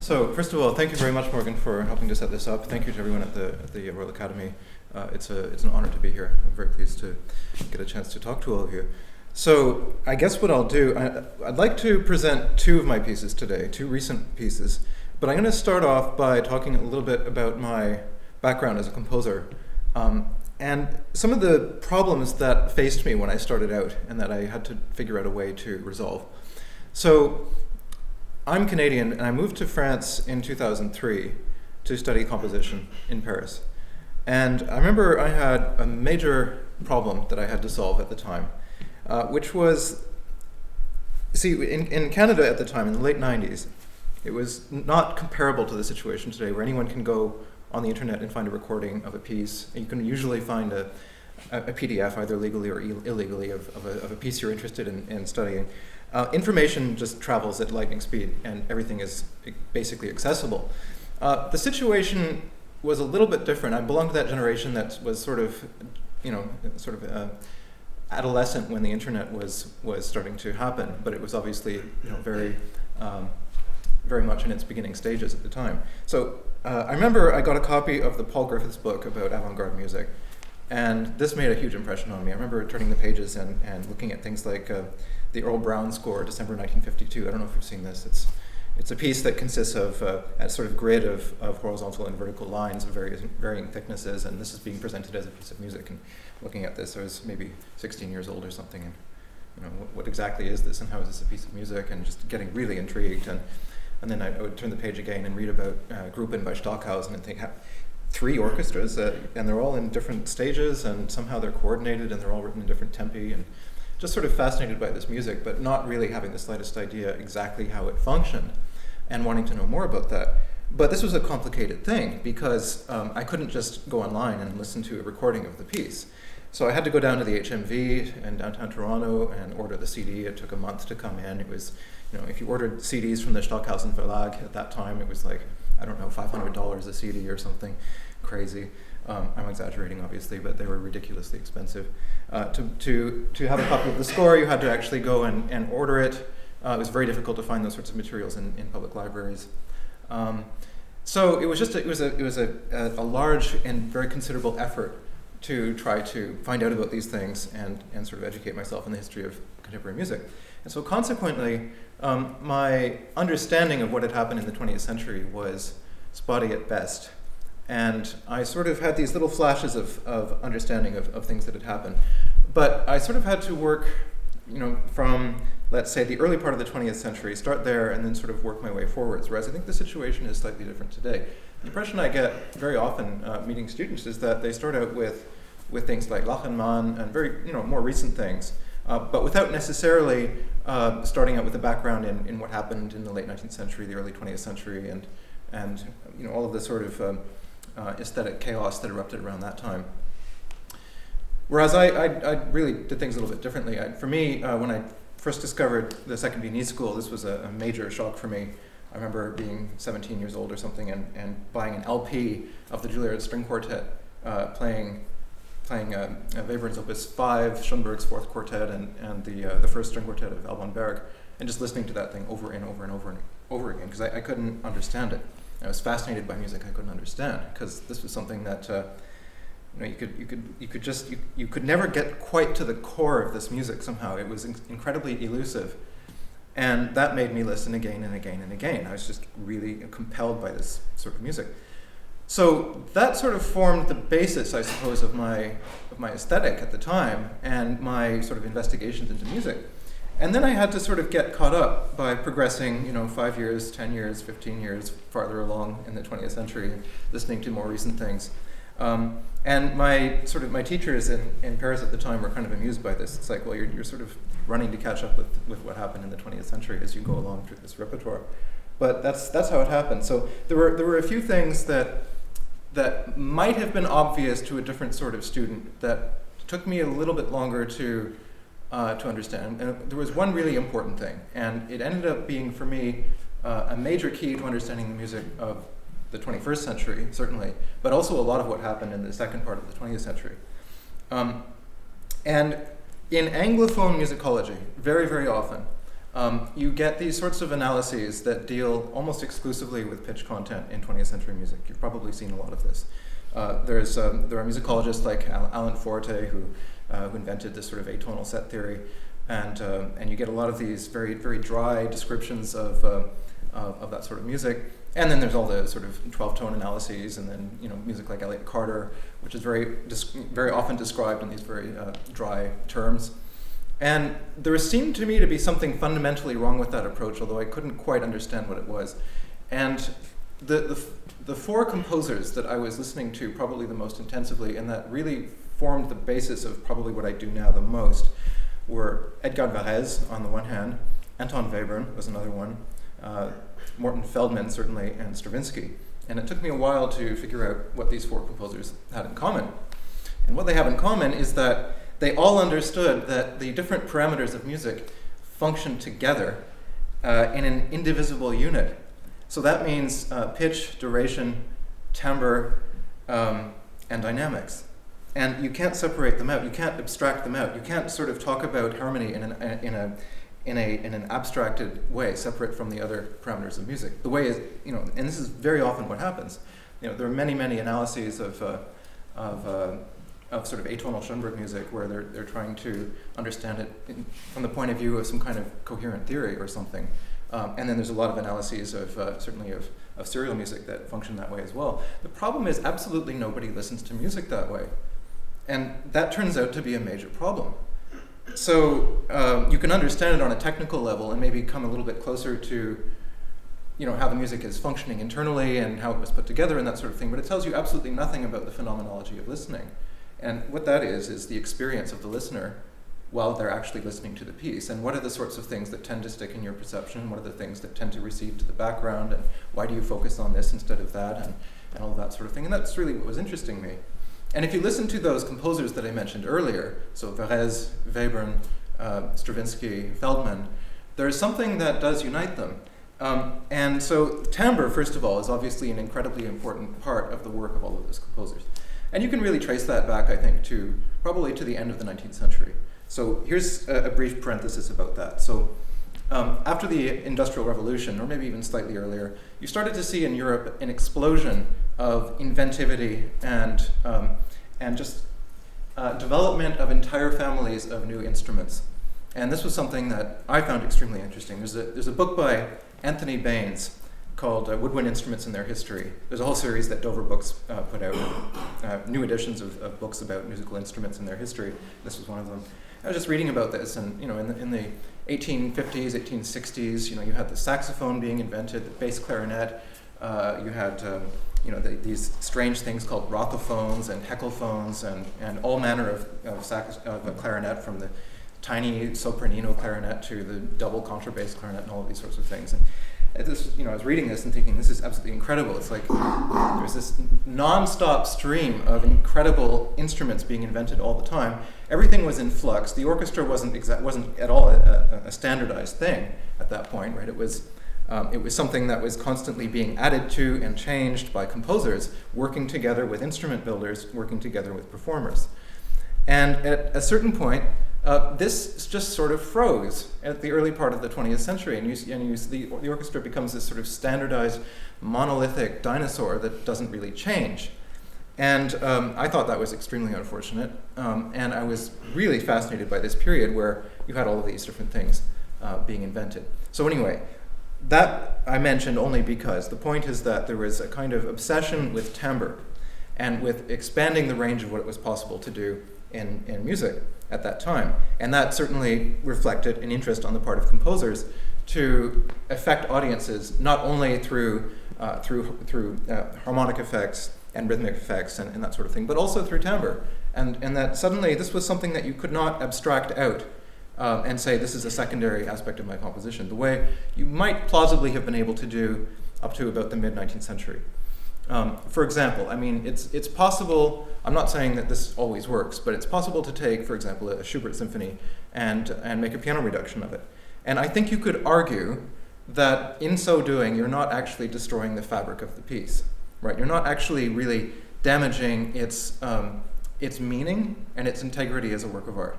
So first of all, thank you very much, Morgan, for helping to set this up. Thank you to everyone at the Royal Academy. It's an honor to be here. I'm very pleased to get a chance to talk to all of you. So I guess what I'll do, I'd like to present two of my pieces today, two recent pieces. But I'm going to start off by talking a little bit about my background as a composer and some of the problems that faced me when I started out and that I had to figure out a way to resolve. So I'm Canadian, and I moved to France in 2003 to study composition in Paris. And I remember I had a major problem that I had to solve at the time, which was, see, in Canada at the time, in the late 90s, it was not comparable to the situation today where anyone can go on the internet and find a recording of a piece. And you can usually find a PDF, either legally or illegally, of a piece you're interested in studying. Information just travels at lightning speed, and everything is basically accessible. The situation was a little bit different. I belonged to that generation that was sort of adolescent when the internet was starting to happen, but it was obviously very much in its beginning stages at the time. So I remember I got a copy of the Paul Griffiths book about avant-garde music, and this made a huge impression on me. I remember turning the pages and looking at things like the Earl Brown score, December 1952. I don't know if you've seen this. It's a piece that consists of a sort of grid of horizontal and vertical lines of varying thicknesses, and this is being presented as a piece of music. And looking at this, I was maybe 16 years old or something, and what exactly is this, and how is this a piece of music, and just getting really intrigued. And then I would turn the page again and read about Gruppen by Stockhausen and think, 3 orchestras, and they're all in different stages, and somehow they're coordinated, and they're all written in different tempi, and just sort of fascinated by this music, but not really having the slightest idea exactly how it functioned, and wanting to know more about that. But this was a complicated thing, because I couldn't just go online and listen to a recording of the piece. So I had to go down to the HMV in downtown Toronto and order the CD. It took a month to come in. It was, if you ordered CDs from the Stockhausen Verlag at that time, it was like, I don't know, $500 a CD or something crazy. I'm exaggerating, obviously, but they were ridiculously expensive. To have a copy of the score, you had to actually go and order it. It was very difficult to find those sorts of materials in public libraries. So it was a large and very considerable effort to try to find out about these things and sort of educate myself in the history of contemporary music. And so consequently, my understanding of what had happened in the 20th century was spotty at best. And I sort of had these little flashes of understanding of things that had happened. But I sort of had to work, from, let's say, the early part of the 20th century, start there and then sort of work my way forwards, whereas I think the situation is slightly different today. The impression I get very often meeting students is that they start out with things like Lachenmann and very, more recent things, but without necessarily starting out with a background in what happened in the late 19th century, the early 20th century, and all of the sort of aesthetic chaos that erupted around that time. Whereas I really did things a little bit differently. For me, when I first discovered the Second Viennese School, this was a major shock for me. I remember being 17 years old or something and buying an LP of the Juilliard String Quartet, playing Webern's Opus 5, Schoenberg's Fourth Quartet, and the First String Quartet of Alban Berg, and just listening to that thing over and over and over and over again, because I couldn't understand it. I was fascinated by music I couldn't understand, because this was something that you could never get quite to the core of this music somehow. It was incredibly elusive, and that made me listen again and again and again. I was just really compelled by this sort of music. So that sort of formed the basis, I suppose, of my aesthetic at the time and my sort of investigations into music. And then I had to sort of get caught up by progressing, 5 years, 10 years, 15 years farther along in the 20th century, listening to more recent things. And my teachers in Paris at the time were kind of amused by this. It's like, well, you're sort of running to catch up with what happened in the 20th century as you go along through this repertoire. But that's how it happened. So there were a few things that might have been obvious to a different sort of student that took me a little bit longer to understand. And there was one really important thing, and it ended up being, for me, a major key to understanding the music of the 21st century, certainly, but also a lot of what happened in the second part of the 20th century. And in Anglophone musicology, very, very often, you get these sorts of analyses that deal almost exclusively with pitch content in 20th century music. You've probably seen a lot of this. There are musicologists like Alan Forte who invented this sort of atonal set theory, and you get a lot of these very, very dry descriptions of that sort of music. And then there's all the sort of 12-tone analyses, and then music like Elliott Carter, which is very often described in these very dry terms. And there seemed to me to be something fundamentally wrong with that approach, although I couldn't quite understand what it was. And the four composers that I was listening to probably the most intensively, and that really formed the basis of probably what I do now the most, were Edgar Varèse on the one hand, Anton Webern was another one, Morton Feldman certainly, and Stravinsky. And it took me a while to figure out what these four composers had in common. And what they have in common is that they all understood that the different parameters of music function together in an indivisible unit. So that means pitch, duration, timbre, and dynamics. And you can't separate them out. You can't abstract them out. You can't sort of talk about harmony in an abstracted way, separate from the other parameters of music. The way is, and this is very often what happens. There are many, many analyses of sort of atonal Schoenberg music where they're trying to understand it from the point of view of some kind of coherent theory or something. And then there's a lot of analyses of certainly of serial music that function that way as well. The problem is absolutely nobody listens to music that way. And that turns out to be a major problem. So you can understand it on a technical level and maybe come a little bit closer to how the music is functioning internally and how it was put together and that sort of thing, but it tells you absolutely nothing about the phenomenology of listening. And what that is the experience of the listener while they're actually listening to the piece. And what are the sorts of things that tend to stick in your perception? What are the things that tend to recede to the background? And why do you focus on this instead of that? And all that sort of thing. And that's really what was interesting me. And if you listen to those composers that I mentioned earlier, so Varèse, Webern, Stravinsky, Feldman, there's something that does unite them. And so timbre, first of all, is obviously an incredibly important part of the work of all of those composers. And you can really trace that back, I think, probably to the end of the 19th century. So here's a brief parenthesis about that. So after the Industrial Revolution, or maybe even slightly earlier, you started to see in Europe an explosion of inventivity and just development of entire families of new instruments. And this was something that I found extremely interesting. There's a book by Anthony Baines called Woodwind Instruments and Their History. There's a whole series that Dover Books put out, new editions of books about musical instruments and their history. This was one of them. I was just reading about this, and in the 1850s, 1860s, you had the saxophone being invented, the bass clarinet. You had these strange things called rothophones and heckelphones, and all manner of clarinet, from the tiny sopranino clarinet to the double contrabass clarinet and all of these sorts of things. And this, I was reading this and thinking, this is absolutely incredible. It's like there's this non-stop stream of incredible instruments being invented all the time. Everything was in flux. The orchestra wasn't at all a standardized thing at that point, right? It was something that was constantly being added to and changed by composers, working together with instrument builders, working together with performers. And at a certain point, this just sort of froze at the early part of the 20th century, and the orchestra becomes this sort of standardized, monolithic dinosaur that doesn't really change. And I thought that was extremely unfortunate, and I was really fascinated by this period where you had all of these different things being invented. So anyway, that I mentioned only because the point is that there was a kind of obsession with timbre and with expanding the range of what it was possible to do in music at that time. And that certainly reflected an interest on the part of composers to affect audiences not only through harmonic effects and rhythmic effects and that sort of thing, but also through timbre. And that suddenly this was something that you could not abstract out and say this is a secondary aspect of my composition, the way you might plausibly have been able to do up to about the mid-19th century. For example, it's possible, I'm not saying that this always works, but it's possible to take, for example, a Schubert symphony and make a piano reduction of it. And I think you could argue that in so doing, you're not actually destroying the fabric of the piece, right? You're not actually really damaging its meaning and its integrity as a work of art.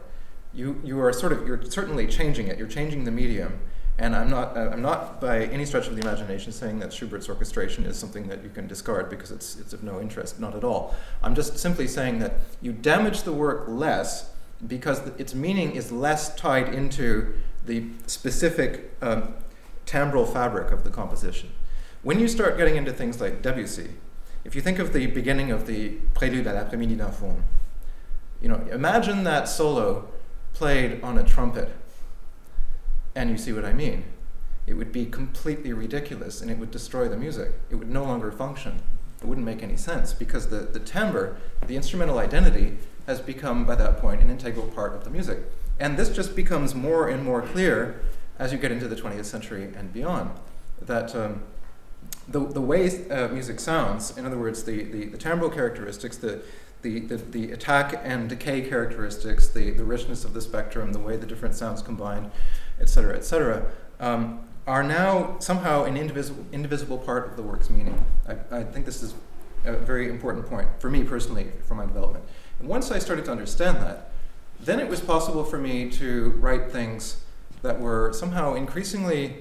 You're certainly changing it. You're changing the medium, And I'm not by any stretch of the imagination saying that Schubert's orchestration is something that you can discard because it's of no interest, not at all. I'm just simply saying that you damage the work less because its meaning is less tied into the specific timbral fabric of the composition. When you start getting into things like Debussy, if you think of the beginning of the Prélude à l'après-midi d'un faune, imagine that solo played on a trumpet, and you see what I mean. It would be completely ridiculous, and it would destroy the music. It would no longer function. It wouldn't make any sense, because the timbre, the instrumental identity, has become, by that point, an integral part of the music. And this just becomes more and more clear as you get into the 20th century and beyond, that the way music sounds, in other words, the timbral characteristics, the attack and decay characteristics, the richness of the spectrum, the way the different sounds combine, et cetera, are now somehow an indivisible part of the work's meaning. I think this is a very important point for me personally, for my development. And once I started to understand that, then it was possible for me to write things that were somehow increasingly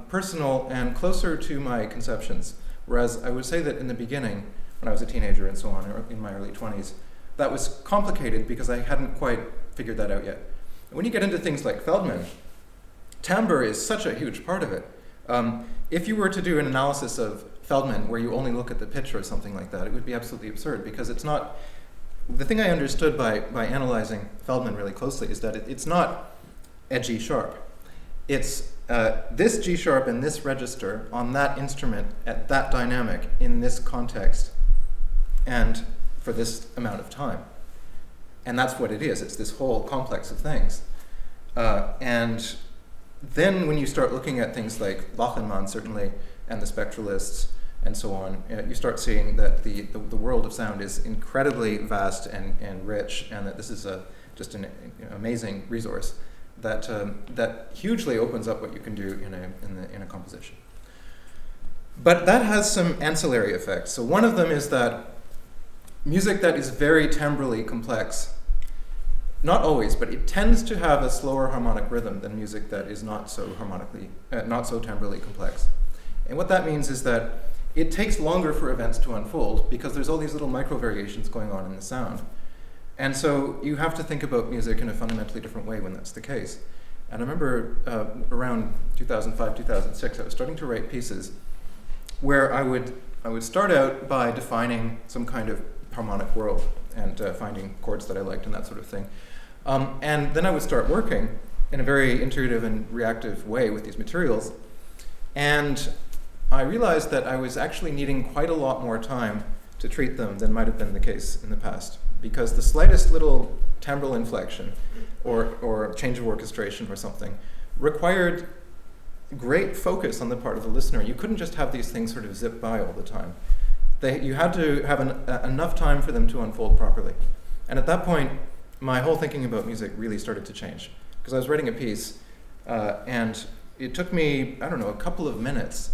personal and closer to my conceptions. Whereas I would say that in the beginning, when I was a teenager and so on, or in my early 20s, that was complicated because I hadn't quite figured that out yet. When you get into things like Feldman, timbre is such a huge part of it. If you were to do an analysis of Feldman where you only look at the pitch or something like that, it would be absolutely absurd, because it's not... The thing I understood by analyzing Feldman really closely is that it's not a G sharp. It's this G sharp in this register on that instrument at that dynamic in this context and for this amount of time. And that's what it is. It's this whole complex of things. And then when you start looking at things like Lachenmann, certainly, and the spectralists, and so on, you start seeing that the world of sound is incredibly vast and rich, and that this is just an amazing resource that hugely opens up what you can do in a composition. But that has some ancillary effects. So one of them is that music that is very temporally complex, not always, but it tends to have a slower harmonic rhythm than music that is not so temporally complex. And what that means is that it takes longer for events to unfold because there's all these little micro-variations going on in the sound. And so you have to think about music in a fundamentally different way when that's the case. And I remember around 2005, 2006, I was starting to write pieces where I would start out by defining some kind of harmonic world and finding chords that I liked and that sort of thing. And then I would start working in a very intuitive and reactive way with these materials. And I realized that I was actually needing quite a lot more time to treat them than might have been the case in the past, because the slightest little timbral inflection or change of orchestration or something required great focus on the part of the listener. You couldn't just have these things sort of zip by all the time. You had to have enough time for them to unfold properly. And at that point, my whole thinking about music really started to change, because I was writing a piece and it took me, a couple of minutes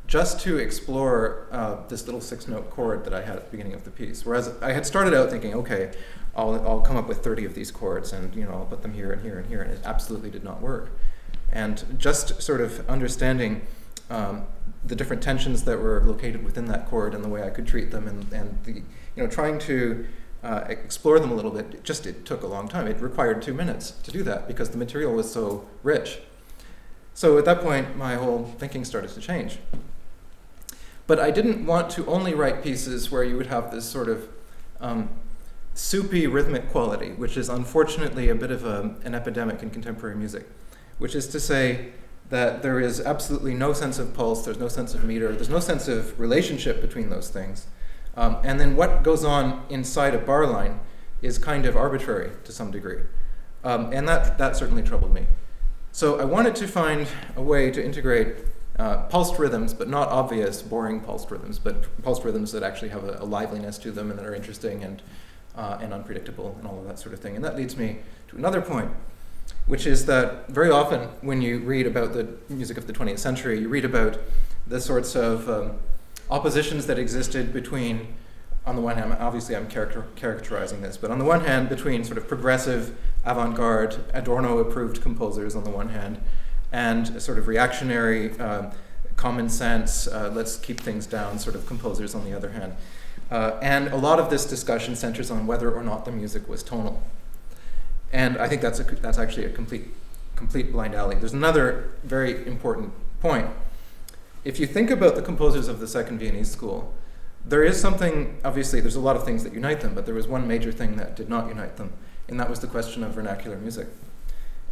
just to explore this little 6-note chord that I had at the beginning of the piece. Whereas I had started out thinking, okay, I'll come up with 30 of these chords and I'll put them here and here and here, and it absolutely did not work. And just sort of understanding the different tensions that were located within that chord and the way I could treat them, and trying to explore them a little bit, it took a long time. It required 2 minutes to do that because the material was so rich. So at that point, my whole thinking started to change. But I didn't want to only write pieces where you would have this sort of soupy rhythmic quality, which is unfortunately a bit of an epidemic in contemporary music, which is to say that there is absolutely no sense of pulse, there's no sense of meter, there's no sense of relationship between those things. And then what goes on inside a bar line is kind of arbitrary to some degree. And that certainly troubled me. So I wanted to find a way to integrate pulsed rhythms, but not obvious, boring pulsed rhythms, but pulsed rhythms that actually have a liveliness to them and that are interesting and unpredictable and all of that sort of thing. And that leads me to another point, which is that very often when you read about the music of the 20th century, you read about the sorts of oppositions that existed between, on the one hand, obviously I'm characterizing this, but on the one hand, between sort of progressive, avant-garde, Adorno-approved composers on the one hand, and a sort of reactionary, common sense, let's keep things down sort of composers on the other hand. And a lot of this discussion centers on whether or not the music was tonal. And I think that's actually a complete blind alley. There's another very important point. If you think about the composers of the Second Viennese School, there is something, obviously there's a lot of things that unite them, but there was one major thing that did not unite them, and that was the question of vernacular music.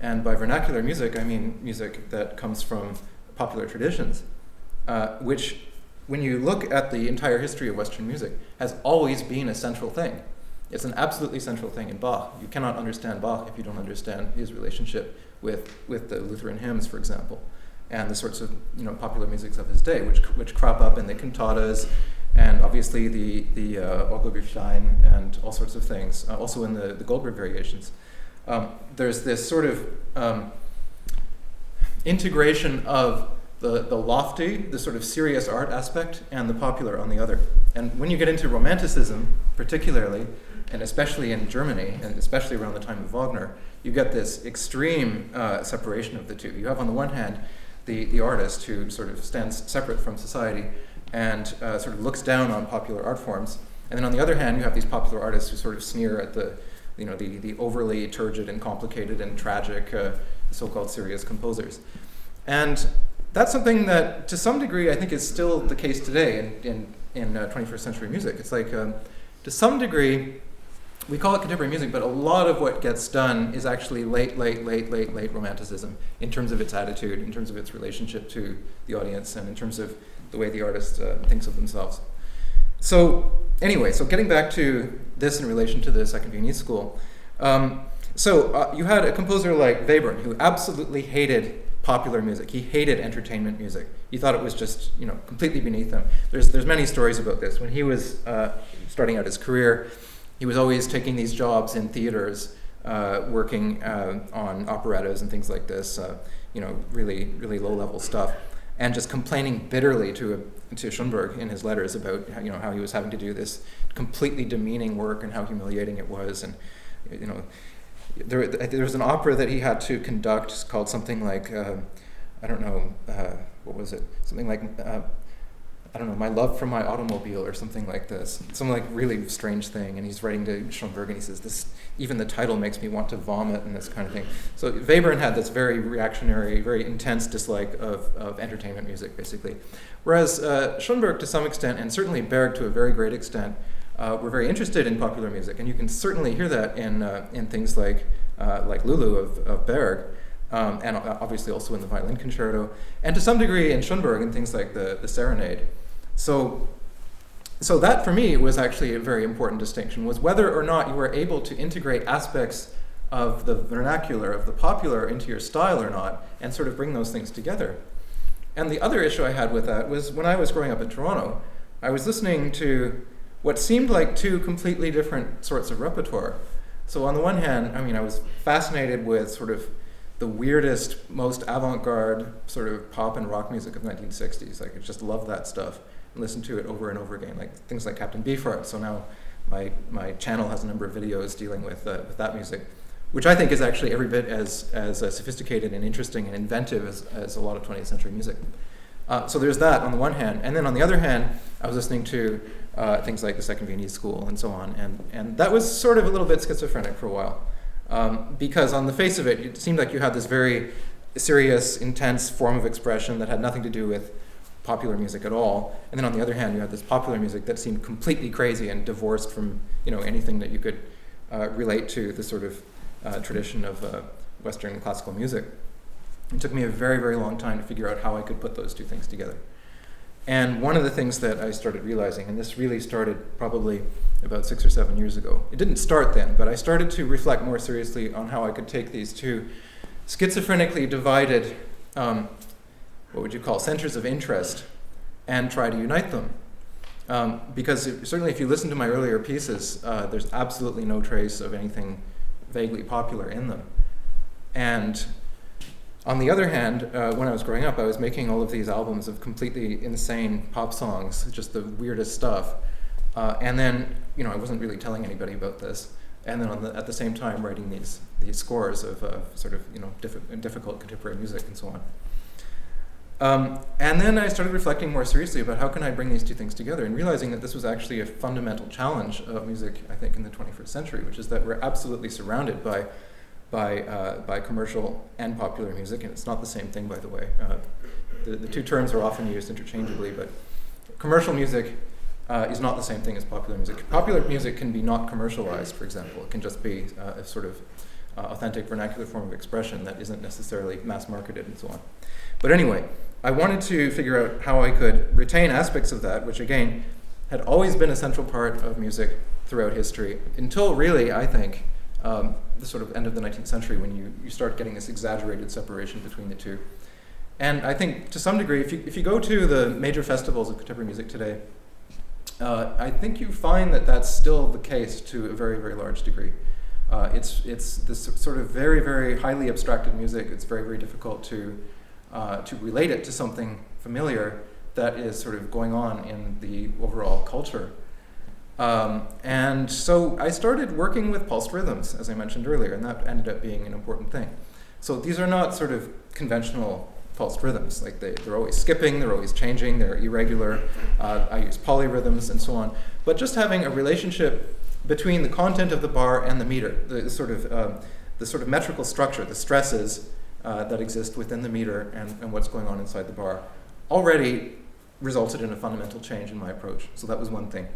And by vernacular music, I mean music that comes from popular traditions, which, when you look at the entire history of Western music, has always been a central thing. It's an absolutely central thing in Bach. You cannot understand Bach if you don't understand his relationship with the Lutheran hymns, for example, and the sorts of popular musics of his day, which crop up in the cantatas, and obviously the Olyver and all sorts of things, also in the Goldberg variations. There's this sort of integration of the lofty, the sort of serious art aspect, and the popular on the other. And when you get into Romanticism, particularly, and especially in Germany, and especially around the time of Wagner, you get this extreme separation of the two. You have, on the one hand, the artist who sort of stands separate from society and sort of looks down on popular art forms. And then on the other hand, you have these popular artists who sort of sneer at the overly turgid and complicated and tragic so-called serious composers. And that's something that, to some degree, I think is still the case today in 21st century music. It's like, to some degree, we call it contemporary music, but a lot of what gets done is actually late Romanticism in terms of its attitude, in terms of its relationship to the audience, and in terms of the way the artist thinks of themselves. So anyway, so getting back to this in relation to the Second Viennese School. You had a composer like Webern, who absolutely hated popular music. He hated entertainment music. He thought it was just, completely beneath him. There's many stories about this. When he was starting out his career, he was always taking these jobs in theaters, working on operettas and things like this, really low-level stuff, and just complaining bitterly to Schoenberg in his letters about how he was having to do this completely demeaning work and how humiliating it was. And there was an opera that he had to conduct called something like what was it? Something like My Love from My Automobile or something like this. Some like really strange thing. And he's writing to Schoenberg and he says, even the title makes me want to vomit and this kind of thing. So Webern had this very reactionary, very intense dislike of entertainment music, basically. Whereas Schoenberg, to some extent, and certainly Berg to a very great extent, were very interested in popular music. And you can certainly hear that in things like Lulu of Berg, and obviously also in the violin concerto, and to some degree in Schoenberg in things like the Serenade. So that, for me, was actually a very important distinction, was whether or not you were able to integrate aspects of the vernacular, of the popular, into your style or not, and sort of bring those things together. And the other issue I had with that was when I was growing up in Toronto, I was listening to what seemed like two completely different sorts of repertoire. So on the one hand, I was fascinated with sort of the weirdest, most avant-garde sort of pop and rock music of the 1960s. I just love that stuff and listen to it over and over again, like things like Captain Beefheart. So now my channel has a number of videos dealing with that music, which I think is actually every bit as sophisticated and interesting and inventive as a lot of 20th century music. So there's that on the one hand. And then on the other hand, I was listening to things like the Second Viennese School and so on. And that was sort of a little bit schizophrenic for a while. Because on the face of it, it seemed like you had this very serious, intense form of expression that had nothing to do with popular music at all. And then on the other hand, you had this popular music that seemed completely crazy and divorced from anything that you could relate to the sort of tradition of Western classical music. It took me a very, very long time to figure out how I could put those two things together. And one of the things that I started realizing, and this really started probably about 6 or 7 years ago. It didn't start then, but I started to reflect more seriously on how I could take these two schizophrenically divided, what would you call, centers of interest, and try to unite them. Because certainly if you listen to my earlier pieces, there's absolutely no trace of anything vaguely popular in them. And on the other hand, when I was growing up, I was making all of these albums of completely insane pop songs, just the weirdest stuff. And then, I wasn't really telling anybody about this. and then at the same time writing these scores of sort of difficult contemporary music and so on. And then I started reflecting more seriously about how can I bring these two things together, and realizing that this was actually a fundamental challenge of music, I think, in the 21st century, which is that we're absolutely surrounded by commercial and popular music, and it's not the same thing, by the way. The two terms are often used interchangeably, but commercial music is not the same thing as popular music. Popular music can be not commercialized, for example. It can just be a sort of authentic vernacular form of expression that isn't necessarily mass-marketed and so on. But anyway, I wanted to figure out how I could retain aspects of that, which again had always been a central part of music throughout history, until really, I think, the sort of end of the 19th century, when you start getting this exaggerated separation between the two. And I think, to some degree, if you go to the major festivals of contemporary music today, I think you find that that's still the case to a very, very large degree. It's this sort of very, very highly abstracted music. It's very, very difficult to relate it to something familiar that is sort of going on in the overall culture. And so I started working with pulsed rhythms, as I mentioned earlier, and that ended up being an important thing. So these are not sort of conventional pulsed rhythms. Like they're always skipping, they're always changing, they're irregular. I use polyrhythms and so on. But just having a relationship between the content of the bar and the meter, the sort of metrical structure, the stresses that exist within the meter and what's going on inside the bar, already resulted in a fundamental change in my approach. So that was one thing.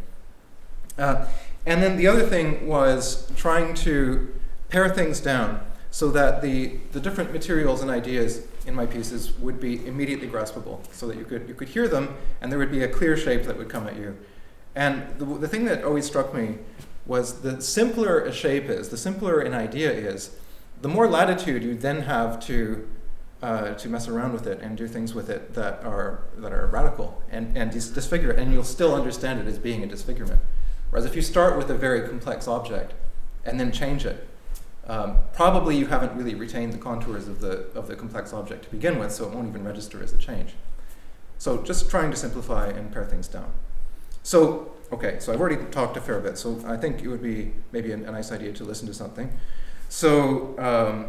And then the other thing was trying to pare things down so that the different materials and ideas in my pieces would be immediately graspable, so that you could hear them and there would be a clear shape that would come at you. And the thing that always struck me was the simpler a shape is, the simpler an idea is, the more latitude you then have to mess around with it and do things with it that are radical and disfigure it, and you'll still understand it as being a disfigurement. Whereas if you start with a very complex object and then change it, probably you haven't really retained the contours of the complex object to begin with, so it won't even register as a change. So just trying to simplify and pare things down. So, okay, so I've already talked a fair bit, so I think it would be maybe a nice idea to listen to something. So,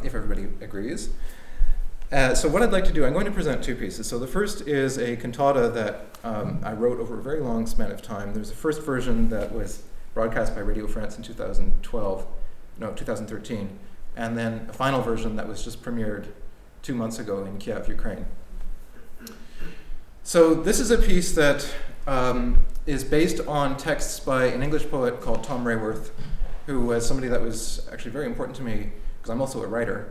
if everybody agrees. So what I'd like to do, I'm going to present two pieces. So the first is a cantata that I wrote over a very long span of time. There's a first version that was broadcast by Radio France in 2013, and then a final version that was just premiered 2 months ago in Kiev, Ukraine. So this is a piece that is based on texts by an English poet called Tom Rayworth, who was somebody that was actually very important to me, because I'm also a writer,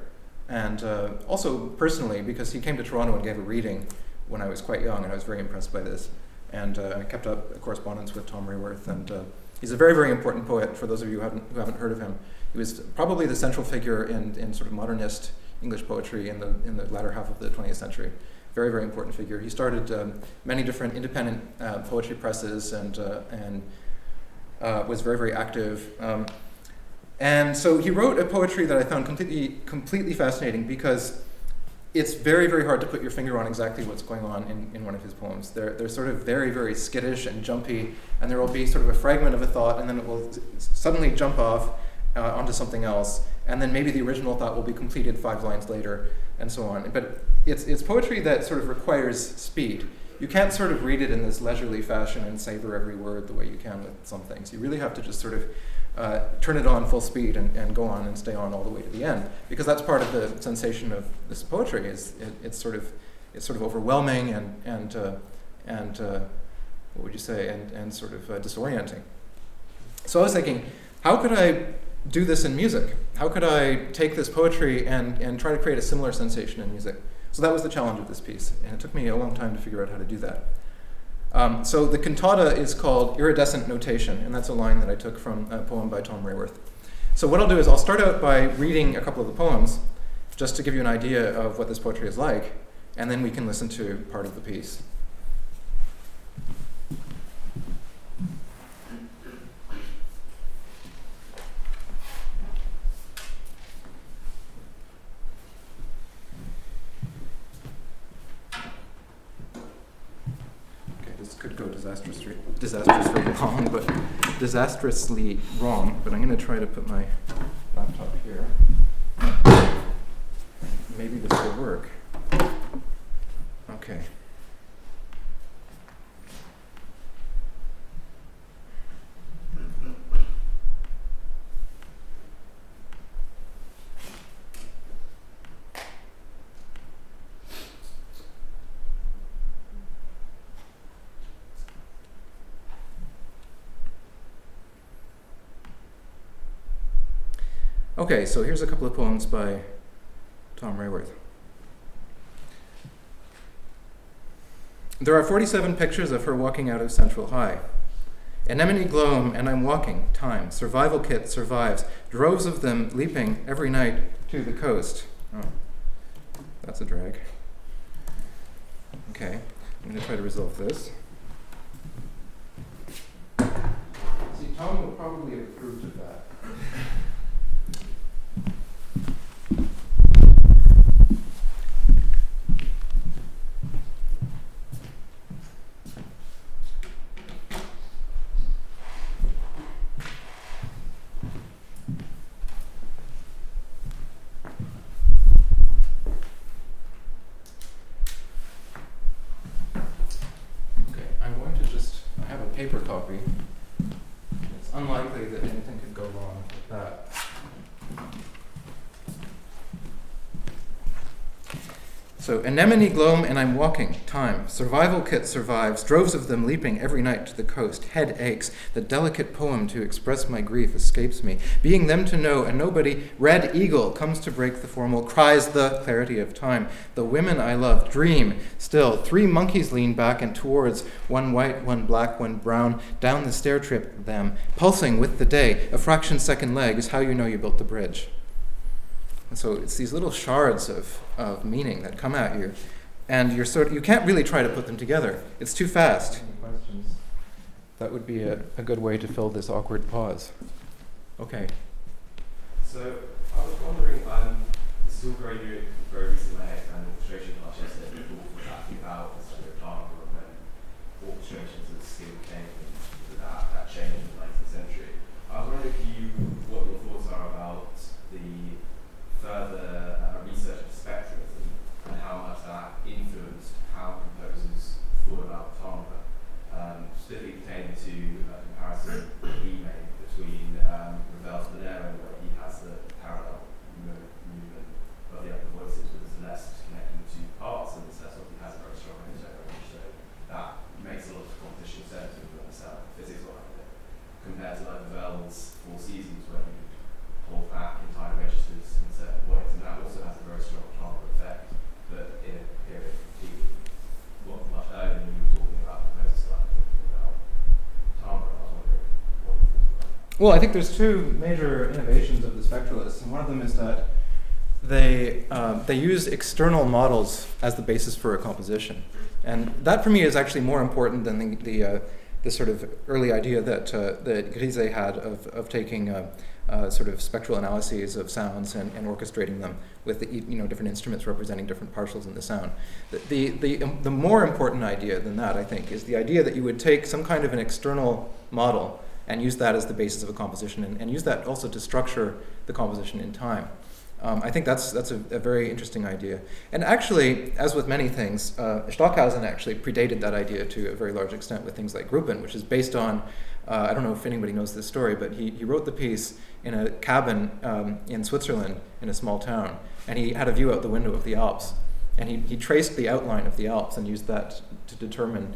and also personally because he came to Toronto and gave a reading when I was quite young, and I was very impressed by this. And I kept up a correspondence with Tom Rayworth, and he's a very, very important poet for those of you who haven't heard of him. He was probably the central figure in sort of modernist English poetry in the latter half of the 20th century. Very, very important figure. He started many different independent poetry presses and was very, very active. And so he wrote a poetry that I found completely fascinating, because it's very, very hard to put your finger on exactly what's going on in one of his poems. They're sort of very, very skittish and jumpy, and there will be sort of a fragment of a thought, and then it will suddenly jump off onto something else, and then maybe the original thought will be completed 5 lines later, and so on. But it's poetry that sort of requires speed. You can't sort of read it in this leisurely fashion and savor every word the way you can with some things. You really have to just sort of turn it on full speed and go on and stay on all the way to the end, because that's part of the sensation of this poetry. It's sort of overwhelming and what would you say, and sort of disorienting. So I was thinking, how could I do this in music? How could I take this poetry and try to create a similar sensation in music? So that was the challenge of this piece, and it took me a long time to figure out how to do that. So the cantata is called Iridescent Notation, and that's a line that I took from a poem by Tom Rayworth. So what I'll do is I'll start out by reading a couple of the poems, just to give you an idea of what this poetry is like, and then we can listen to part of the piece. Could go disastrously wrong, but disastrously wrong. But I'm going to try to put my laptop here. Maybe this will work. Okay. Okay, so here's a couple of poems by Tom Rayworth. There are 47 pictures of her walking out of Central High. Anemone gloam, and I'm walking, time. Survival kit survives, droves of them leaping every night to the coast. Oh, that's a drag. Okay, I'm going to try to resolve this. See, Tom will probably have approved of that. Paper copy. It's unlikely that anything could go wrong with that. So, anemone gloam and I'm walking, time. Survival kit survives, droves of them leaping every night to the coast. Head aches, the delicate poem to express my grief escapes me. Being them to know and nobody, red eagle comes to break the formal, cries the clarity of time. The women I love dream, still. 3 monkeys lean back and towards, one white, one black, one brown, down the stair trip them, pulsing with the day. A fraction second leg is how you know you built the bridge. And so it's these little shards of meaning that come at you, and you can't really try to put them together. It's too fast. Any questions? That would be a good way to fill this awkward pause. Okay. So I was wondering, this is all very new, very recent and orchestration classes that people were talking about the sort of Tambor and orchestrations of the skill came to that change in the 19th century. I was wondering what your thoughts are about the further research of spectralism and how much that influenced how composers thought about Tambor, specifically pertaining to a comparison that he made between Ravel's Milea, where he has the parallel movement of the upper voices, but there's less connecting to parts, and it's less of he has a very strong range, so that makes a lot of composition sense when you understand the physics behind it, compared to like Ravel's Four Seasons, where you hold back entire registers in certain ways, and that also has a very strong Tambor effect, but in a period much earlier when you were talking about composers like about Tambor. I was wondering what you thought about that. Well, I think there's 2 major innovations of the spectralists, and one of them is that they use external models as the basis for a composition, and that for me is actually more important than the sort of early idea that Grise had of taking sort of spectral analyses of sounds and orchestrating them with different instruments representing different partials in the sound. The more important idea than that, I think, is the idea that you would take some kind of an external model and use that as the basis of a composition, and use that also to structure the composition in time. I think that's a very interesting idea. And actually, as with many things, Stockhausen actually predated that idea to a very large extent with things like Gruppen, which is based on, I don't know if anybody knows this story, but he wrote the piece in a cabin in Switzerland in a small town, and he had a view out the window of the Alps. And he traced the outline of the Alps and used that to determine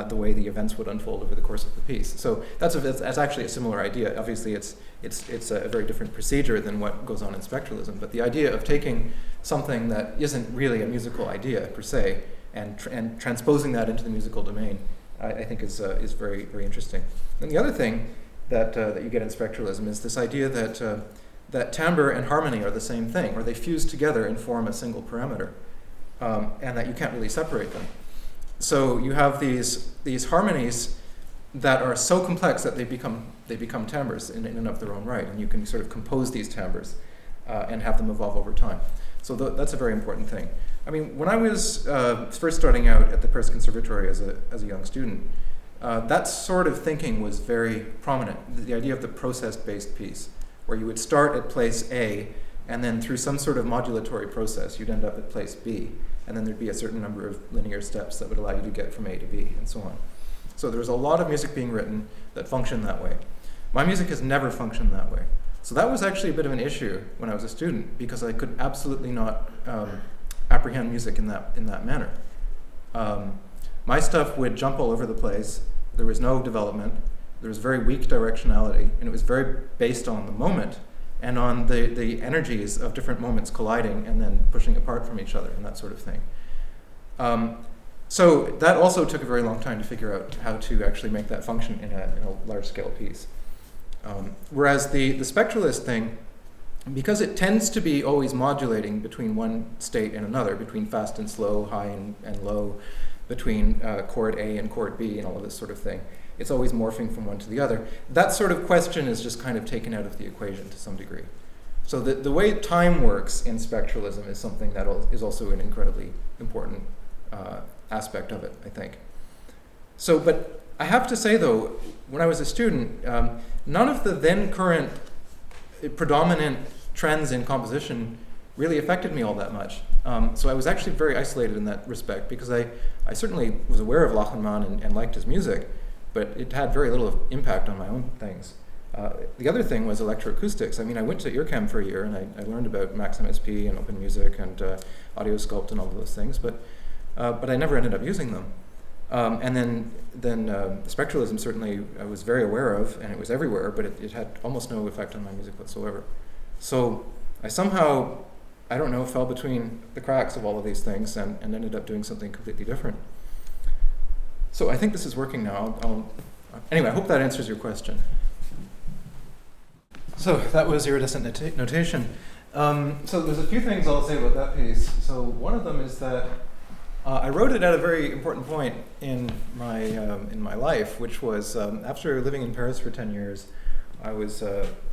the way the events would unfold over the course of the piece. So that's actually a similar idea. Obviously, it's a very different procedure than what goes on in spectralism. But the idea of taking something that isn't really a musical idea per se and transposing that into the musical domain, I think is very, very interesting. And the other thing that you get in spectralism is this idea that timbre and harmony are the same thing, or they fuse together and form a single parameter, and that you can't really separate them. So you have these harmonies that are so complex that they become timbres in and of their own right, and you can sort of compose these timbres and have them evolve over time. So that's a very important thing. I mean, when I was first starting out at the Paris Conservatory as a young student, that sort of thinking was very prominent. The idea of the process-based piece, where you would start at place A, and then through some sort of modulatory process, you'd end up at place B, and then there'd be a certain number of linear steps that would allow you to get from A to B, and so on. So there was a lot of music being written that functioned that way. My music has never functioned that way. So that was actually a bit of an issue when I was a student, because I could absolutely not apprehend music in that manner. My stuff would jump all over the place. There was no development. There was very weak directionality, and it was very based on the moment and on the energies of different moments colliding and then pushing apart from each other and that sort of thing. So that also took a very long time to figure out how to actually make that function in a large-scale piece. Whereas the spectralist thing, because it tends to be always modulating between one state and another, between fast and slow, high and low, between chord A and chord B and all of this sort of thing, it's always morphing from one to the other. That sort of question is just kind of taken out of the equation to some degree. So the way time works in spectralism is something that is also an incredibly important aspect of it, I think. So, but I have to say though, when I was a student, none of the then current predominant trends in composition really affected me all that much. So I was actually very isolated in that respect, because I certainly was aware of Lachenmann and liked his music, but it had very little impact on my own things. The other thing was electroacoustics. I mean, I went to EarChem for a year, and I learned about Max MSP and open music and audio sculpt and all of those things, but I never ended up using them. And then spectralism certainly I was very aware of, and it was everywhere, but it had almost no effect on my music whatsoever. So I somehow, I don't know, fell between the cracks of all of these things and ended up doing something completely different. So I think this is working now. Anyway, I hope that answers your question. So that was Iridescent Notation. So there's a few things I'll say about that piece. So one of them is that I wrote it at a very important point in my life, which was after living in Paris for 10 years, I was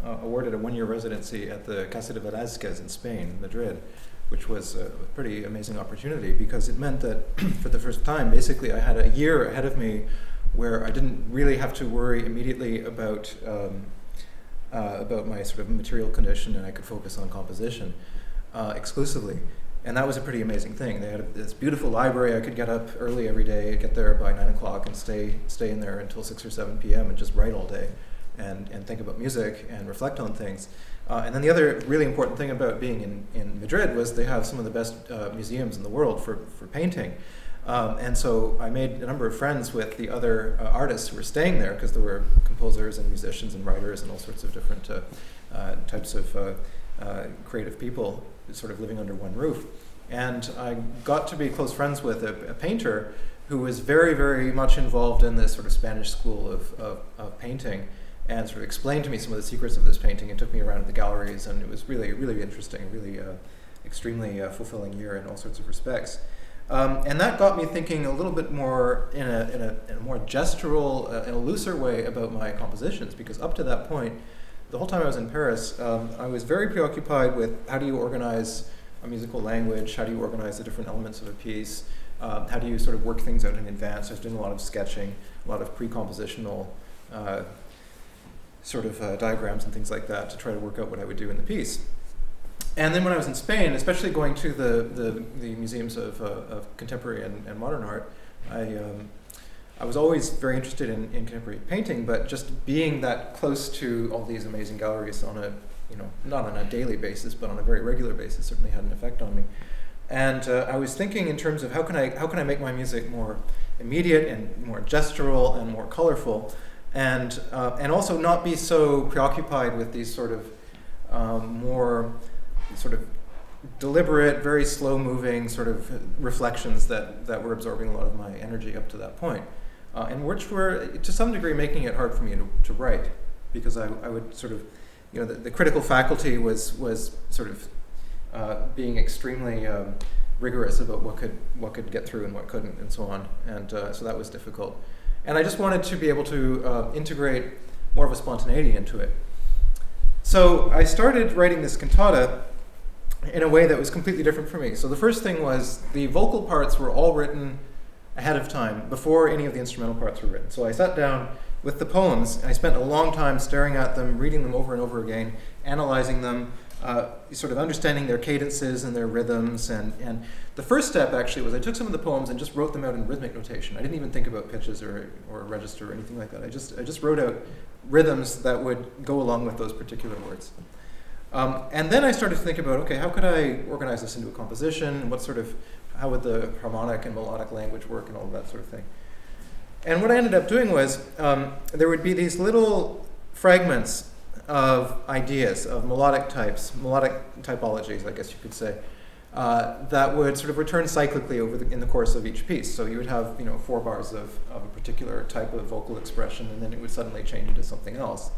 awarded a one-year residency at the Casa de Velázquez in Spain, Madrid, which was a pretty amazing opportunity, because it meant that for the first time, basically, I had a year ahead of me where I didn't really have to worry immediately about my sort of material condition, and I could focus on composition exclusively. And that was a pretty amazing thing. They had this beautiful library. I could get up early every day, get there by 9 o'clock, and stay in there until 6 or 7 p.m. and just write all day and think about music and reflect on things. And then the other really important thing about being in Madrid was they have some of the best museums in the world for painting. And so I made a number of friends with the other artists who were staying there, because there were composers and musicians and writers and all sorts of different types of creative people sort of living under one roof. And I got to be close friends with a painter who was very, very much involved in this sort of Spanish school of painting, and sort of explained to me some of the secrets of this painting and took me around to the galleries, and it was really, really interesting, really extremely fulfilling year in all sorts of respects. And that got me thinking a little bit more in a more gestural, in a looser way about my compositions, because up to that point, the whole time I was in Paris, I was very preoccupied with how do you organize a musical language, how do you organize the different elements of a piece, how do you sort of work things out in advance. I was doing a lot of sketching, a lot of pre-compositional sort of diagrams and things like that to try to work out what I would do in the piece. And then when I was in Spain, especially going to the museums of contemporary and modern art, I was always very interested in contemporary painting, but just being that close to all these amazing galleries on a, not on a daily basis, but on a very regular basis, certainly had an effect on me. And I was thinking in terms of how can I make my music more immediate and more gestural and more colorful, and also not be so preoccupied with these sort of more sort of deliberate, very slow-moving sort of reflections that were absorbing a lot of my energy up to that point, and which were, to some degree, making it hard for me to write, because I would sort of, the critical faculty was sort of being extremely rigorous about what could get through and what couldn't, and so on, and so that was difficult. And I just wanted to be able to integrate more of a spontaneity into it. So I started writing this cantata in a way that was completely different for me. So the first thing was the vocal parts were all written ahead of time, before any of the instrumental parts were written. So I sat down with the poems, and I spent a long time staring at them, reading them over and over again, analyzing them, sort of understanding their cadences and their rhythms. And the first step, actually, was I took some of the poems and just wrote them out in rhythmic notation. I didn't even think about pitches or register or anything like that. I just wrote out rhythms that would go along with those particular words. And then I started to think about, okay, how could I organize this into a composition? How would the harmonic and melodic language work and all of that sort of thing? And what I ended up doing was there would be these little fragments of ideas, of melodic types, melodic typologies, I guess you could say, that would sort of return cyclically in the course of each piece. So you would have 4 bars of a particular type of vocal expression, and then it would suddenly change into something else.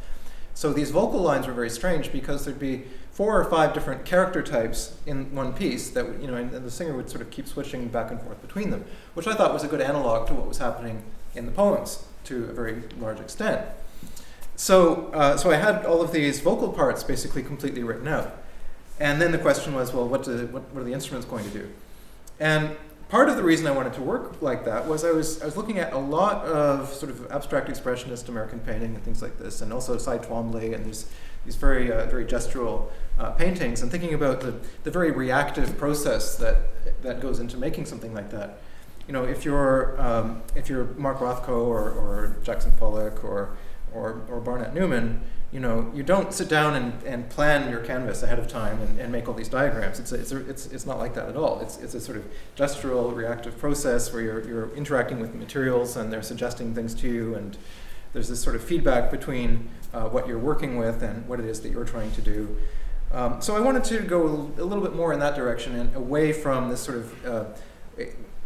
So these vocal lines were very strange because there'd be 4 or 5 different character types in one piece that and the singer would sort of keep switching back and forth between them, which I thought was a good analog to what was happening in the poems to a very large extent. So I had all of these vocal parts basically completely written out, and then the question was, well, what are the instruments going to do? And part of the reason I wanted to work like that was I was looking at a lot of sort of abstract expressionist American painting and things like this, and also Cy Twombly and these very very gestural paintings, and thinking about the very reactive process that goes into making something like that. If you're Mark Rothko or Jackson Pollock or Barnett Newman, you don't sit down and plan your canvas ahead of time and make all these diagrams. It's not like that at all. It's a sort of gestural, reactive process where you're interacting with the materials and they're suggesting things to you, and there's this sort of feedback between what you're working with and what it is that you're trying to do. So I wanted to go a little bit more in that direction and away from this sort of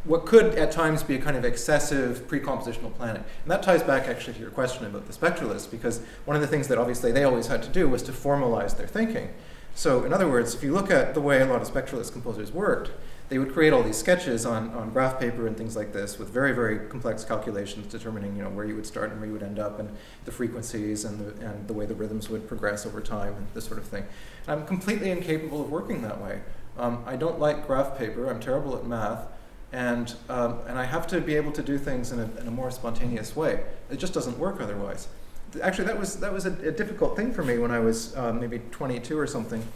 what could at times be a kind of excessive pre-compositional planning. And that ties back actually to your question about the spectralists, because one of the things that obviously they always had to do was to formalize their thinking. So in other words, if you look at the way a lot of spectralist composers worked, they would create all these sketches on graph paper and things like this with very, very complex calculations determining where you would start and where you would end up, and the frequencies and the way the rhythms would progress over time and this sort of thing. And I'm completely incapable of working that way. I don't like graph paper. I'm terrible at math. And I have to be able to do things in a more spontaneous way. It just doesn't work otherwise. Actually, that was a difficult thing for me when I was maybe 22 or something,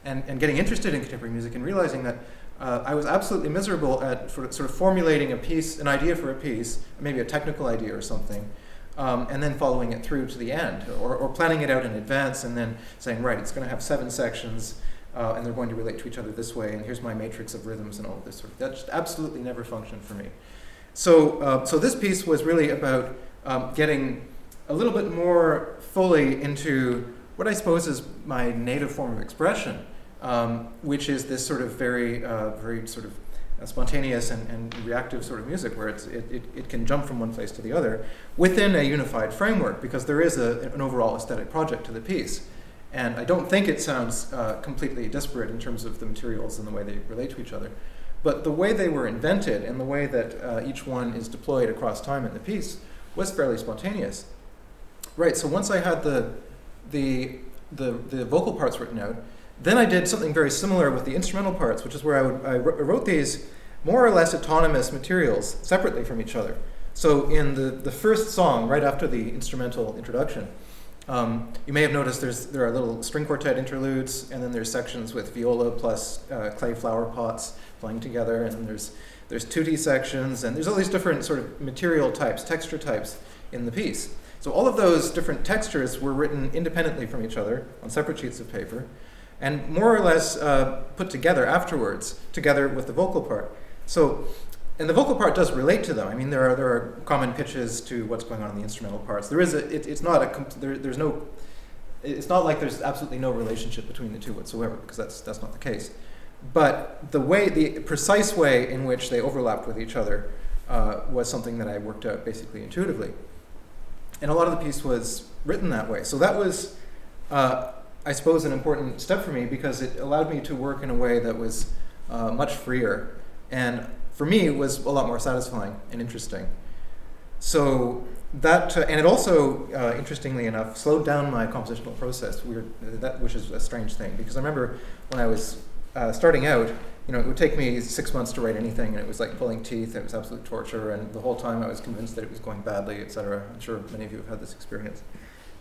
and getting interested in contemporary music and realizing that I was absolutely miserable at sort of formulating an idea for a piece, maybe a technical idea or something, and then following it through to the end, or planning it out in advance and then saying, right, it's going to have 7 sections. And they're going to relate to each other this way, and here's my matrix of rhythms and all of this sort of. That just absolutely never functioned for me. So this piece was really about getting a little bit more fully into what I suppose is my native form of expression, which is this sort of very sort of spontaneous and reactive sort of music, where it can jump from one place to the other within a unified framework, because there is an overall aesthetic project to the piece. And I don't think it sounds completely disparate in terms of the materials and the way they relate to each other. But the way they were invented and the way that each one is deployed across time in the piece was fairly spontaneous. Right, so once I had the vocal parts written out, then I did something very similar with the instrumental parts, which is where I wrote these more or less autonomous materials separately from each other. So in the first song, right after the instrumental introduction, you may have noticed there are little string quartet interludes, and then there's sections with viola plus clay flower pots playing together, and then there's tutti sections, and there's all these different sort of material types, texture types in the piece. So all of those different textures were written independently from each other on separate sheets of paper, and more or less put together afterwards, together with the vocal part. And the vocal part does relate to them. I mean, there are common pitches to what's going on in the instrumental parts. It's not like there's absolutely no relationship between the two whatsoever, because that's not the case. But the precise way in which they overlapped with each other was something that I worked out basically intuitively. And a lot of the piece was written that way. So that was, I suppose, an important step for me, because it allowed me to work in a way that was much freer, and for me, it was a lot more satisfying and interesting. So that, and it also, interestingly enough, slowed down my compositional process, which is a strange thing, because I remember when I was starting out, it would take me 6 months to write anything, and it was like pulling teeth. It was absolute torture, and the whole time I was convinced that it was going badly, etc. I'm sure many of you have had this experience.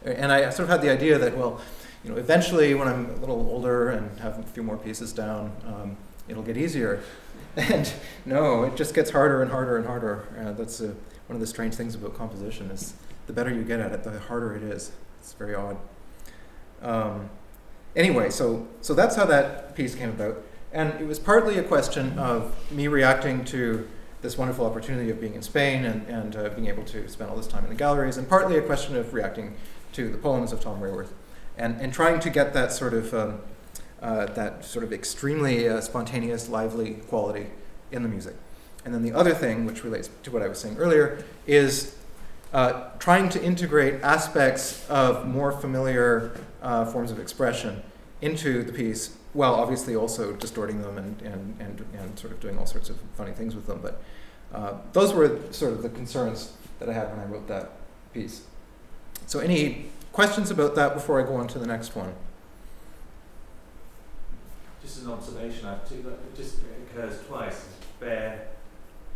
And I sort of had the idea that, well, eventually when I'm a little older and have a few more pieces down, it'll get easier. And no, it just gets harder and harder and harder. That's one of the strange things about composition is the better you get at it, the harder it is. It's very odd. Anyway, so that's how that piece came about. And it was partly a question of me reacting to this wonderful opportunity of being in Spain and being able to spend all this time in the galleries, and partly a question of reacting to the poems of Tom Rayworth, and trying to get that sort of extremely spontaneous, lively quality in the music. And then the other thing, which relates to what I was saying earlier, is trying to integrate aspects of more familiar forms of expression into the piece, while obviously also distorting them and sort of doing all sorts of funny things with them. But those were sort of the concerns that I had when I wrote that piece. So any questions about that before I go on to the next one? Just an observation I have too, that it just occurs twice as bare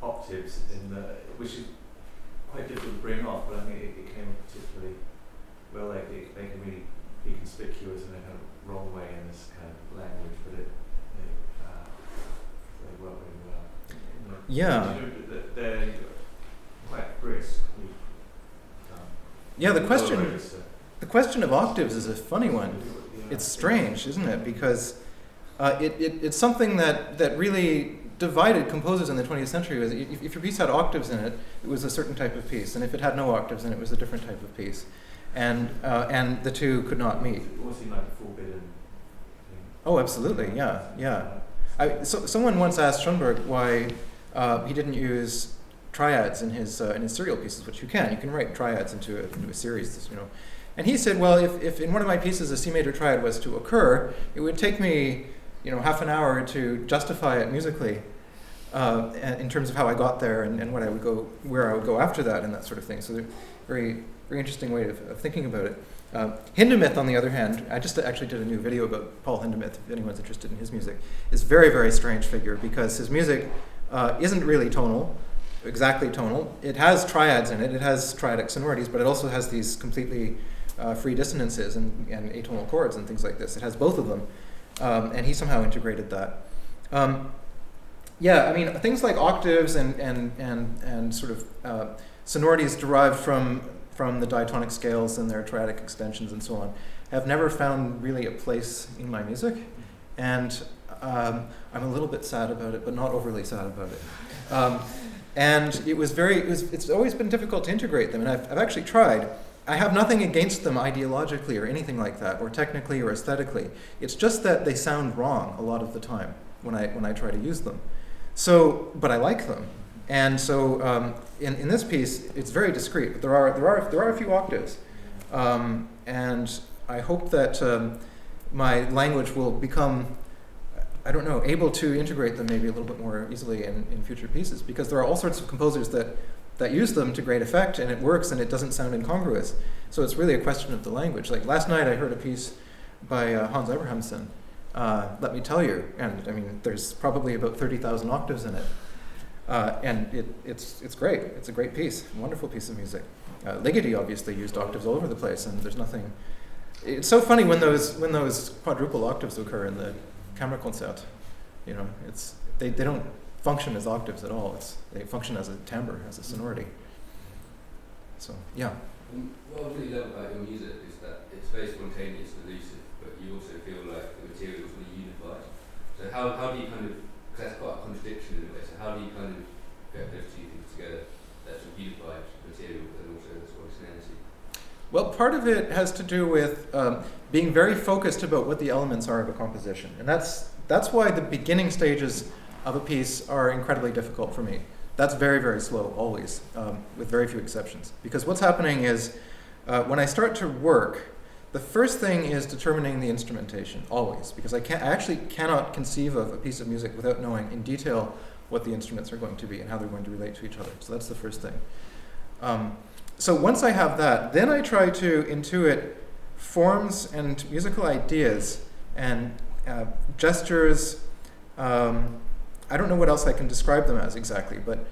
octaves, which is quite difficult to bring off, but I think it came particularly well. They can really be conspicuous in a kind of wrong way in this kind of language, but they work really well. Yeah. They're quite brisk. Yeah, the question of octaves is a funny one. It's strange, isn't it? Because it's something that really divided composers in the 20th century. If your piece had octaves in it, it was a certain type of piece, and if it had no octaves in it, it was a different type of piece. And the two could not meet. It almost seemed like a forbidden thing. Oh, absolutely, yeah. Someone once asked Schoenberg why he didn't use triads in his serial pieces, which you can write triads into a series, And he said, well, if in one of my pieces a C major triad was to occur, it would take me, half an hour to justify it musically, in terms of how I got there and where I would go after that and that sort of thing. So they're very, very interesting way of thinking about it. Hindemith, on the other hand, I just actually did a new video about Paul Hindemith, if anyone's interested in his music, is very, very strange figure because his music isn't really exactly tonal. It has triads in it. It has triadic sonorities, but it also has these completely free dissonances and atonal chords and things like this. It has both of them, and he somehow integrated that. Things like octaves and sort of sonorities derived from the diatonic scales and their triadic extensions and so on have never found really a place in my music, and I'm a little bit sad about it, but not overly sad about it. And it's always been difficult to integrate them, and I've actually tried. I have nothing against them ideologically or anything like that, or technically or aesthetically. It's just that they sound wrong a lot of the time when I try to use them. So, but I like them, and so in this piece it's very discrete. But there are a few octaves, and I hope that my language will become, able to integrate them maybe a little bit more easily in future pieces, because there are all sorts of composers that use them to great effect, and it works, and it doesn't sound incongruous. So it's really a question of the language. Like last night I heard a piece by Hans Abrahamson, Let Me Tell You, and there's probably about 30,000 octaves in it. And it's great. It's a great piece, a wonderful piece of music. Ligeti obviously used octaves all over the place, and there's nothing. It's so funny when those quadruple octaves occur in the Kammerkonzert. They don't function as octaves at all. They function as a timbre, as a sonority. So yeah. What I really love about your music is that it's very spontaneous and elusive, but you also feel like the material is really unified. So how do you kind of, because that's quite a contradiction in a way, so how do you kind of get those two things together, that sort of unified material and also the spontaneity? Well, part of it has to do with being very focused about what the elements are of a composition. And that's why the beginning stages of a piece are incredibly difficult for me. That's very, very slow, always, with very few exceptions. Because what's happening is, when I start to work, the first thing is determining the instrumentation, always. Because I actually cannot conceive of a piece of music without knowing in detail what the instruments are going to be and how they're going to relate to each other. So that's the first thing. So once I have that, then I try to intuit forms and musical ideas and gestures I don't know what else I can describe them as exactly, but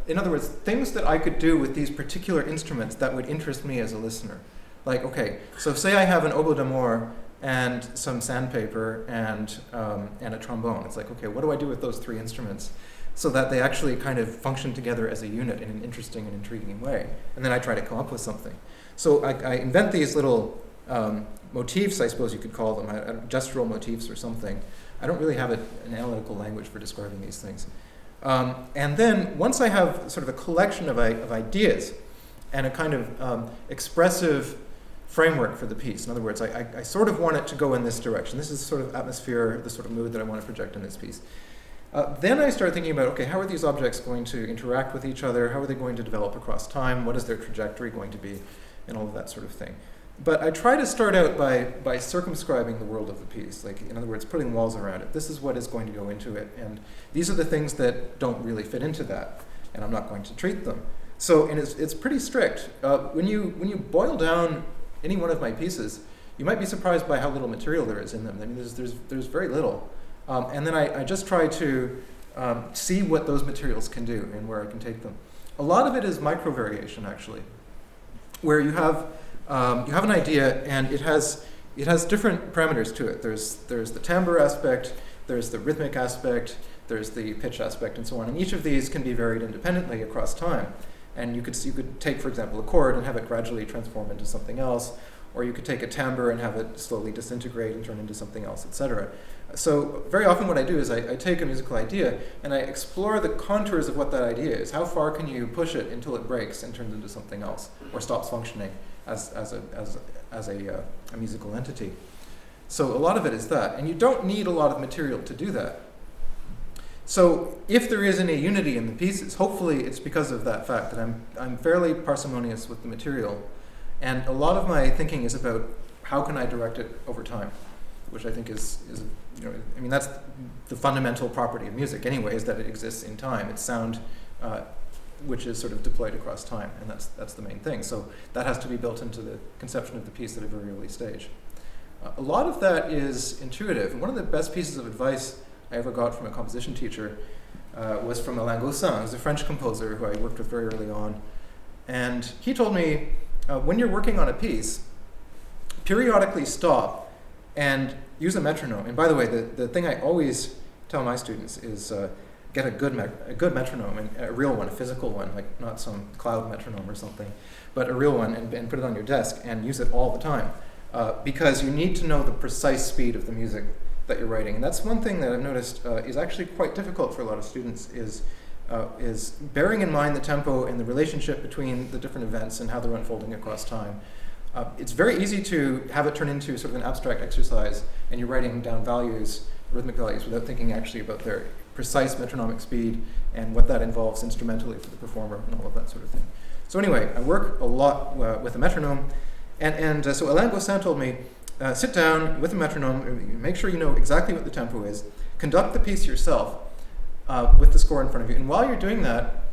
in other words, things that I could do with these particular instruments that would interest me as a listener. Like, okay, so say I have an oboe d'amore and some sandpaper and a trombone. It's like, okay, what do I do with those three instruments so that they actually kind of function together as a unit in an interesting and intriguing way? And then I try to come up with something. So I invent these little motifs, I suppose you could call them, gestural motifs or something. I don't really have an analytical language for describing these things. And then once I have sort of a collection of ideas and a kind of expressive framework for the piece, in other words, I sort of want it to go in this direction. This is the sort of atmosphere, the sort of mood that I want to project in this piece. Then I start thinking about, okay, how are these objects going to interact with each other? How are they going to develop across time? What is their trajectory going to be? And all of that sort of thing. But I try to start out by circumscribing the world of the piece, like, in other words, putting walls around it. This is what is going to go into it, and these are the things that don't really fit into that, and I'm not going to treat them. So, and it's pretty strict. When you boil down any one of my pieces, you might be surprised by how little material there is in them. I mean, there's very little. And then I just try to see what those materials can do and where I can take them. A lot of it is microvariation, actually, where you have an idea and it has different parameters to it. There's the timbre aspect, there's the rhythmic aspect, there's the pitch aspect, and so on. And each of these can be varied independently across time. And you could take, for example, a chord and have it gradually transform into something else, or you could take a timbre and have it slowly disintegrate and turn into something else, etc. So very often what I do is I take a musical idea and I explore the contours of what that idea is. How far can you push it until it breaks and turns into something else, or stops functioning as a musical entity? So a lot of it is that, and you don't need a lot of material to do that. So if there is any unity in the pieces, hopefully it's because of that fact that I'm fairly parsimonious with the material, and a lot of my thinking is about how can I direct it over time, which I think is I mean, that's the fundamental property of music anyway, is that it exists in time. It's sound which is sort of deployed across time, and that's the main thing. So that has to be built into the conception of the piece at a very early stage. A lot of that is intuitive. And one of the best pieces of advice I ever got from a composition teacher was from Alain Gaussin, who's a French composer who I worked with very early on. And he told me, when you're working on a piece, periodically stop and use a metronome. And by the way, the thing I always tell my students is get a good metronome, and a real one, a physical one, like not some cloud metronome or something, but a real one, and put it on your desk and use it all the time. Because you need to know the precise speed of the music that you're writing. And that's one thing that I've noticed is actually quite difficult for a lot of students, is bearing in mind the tempo and the relationship between the different events and how they're unfolding across time. It's very easy to have it turn into sort of an abstract exercise, and you're writing down values, rhythmic values, without thinking actually about their precise metronomic speed and what that involves instrumentally for the performer and all of that sort of thing. So anyway, I work a lot with a metronome, and so Alain Gaussin told me, sit down with a metronome, make sure you know exactly what the tempo is, conduct the piece yourself with the score in front of you, and while you're doing that,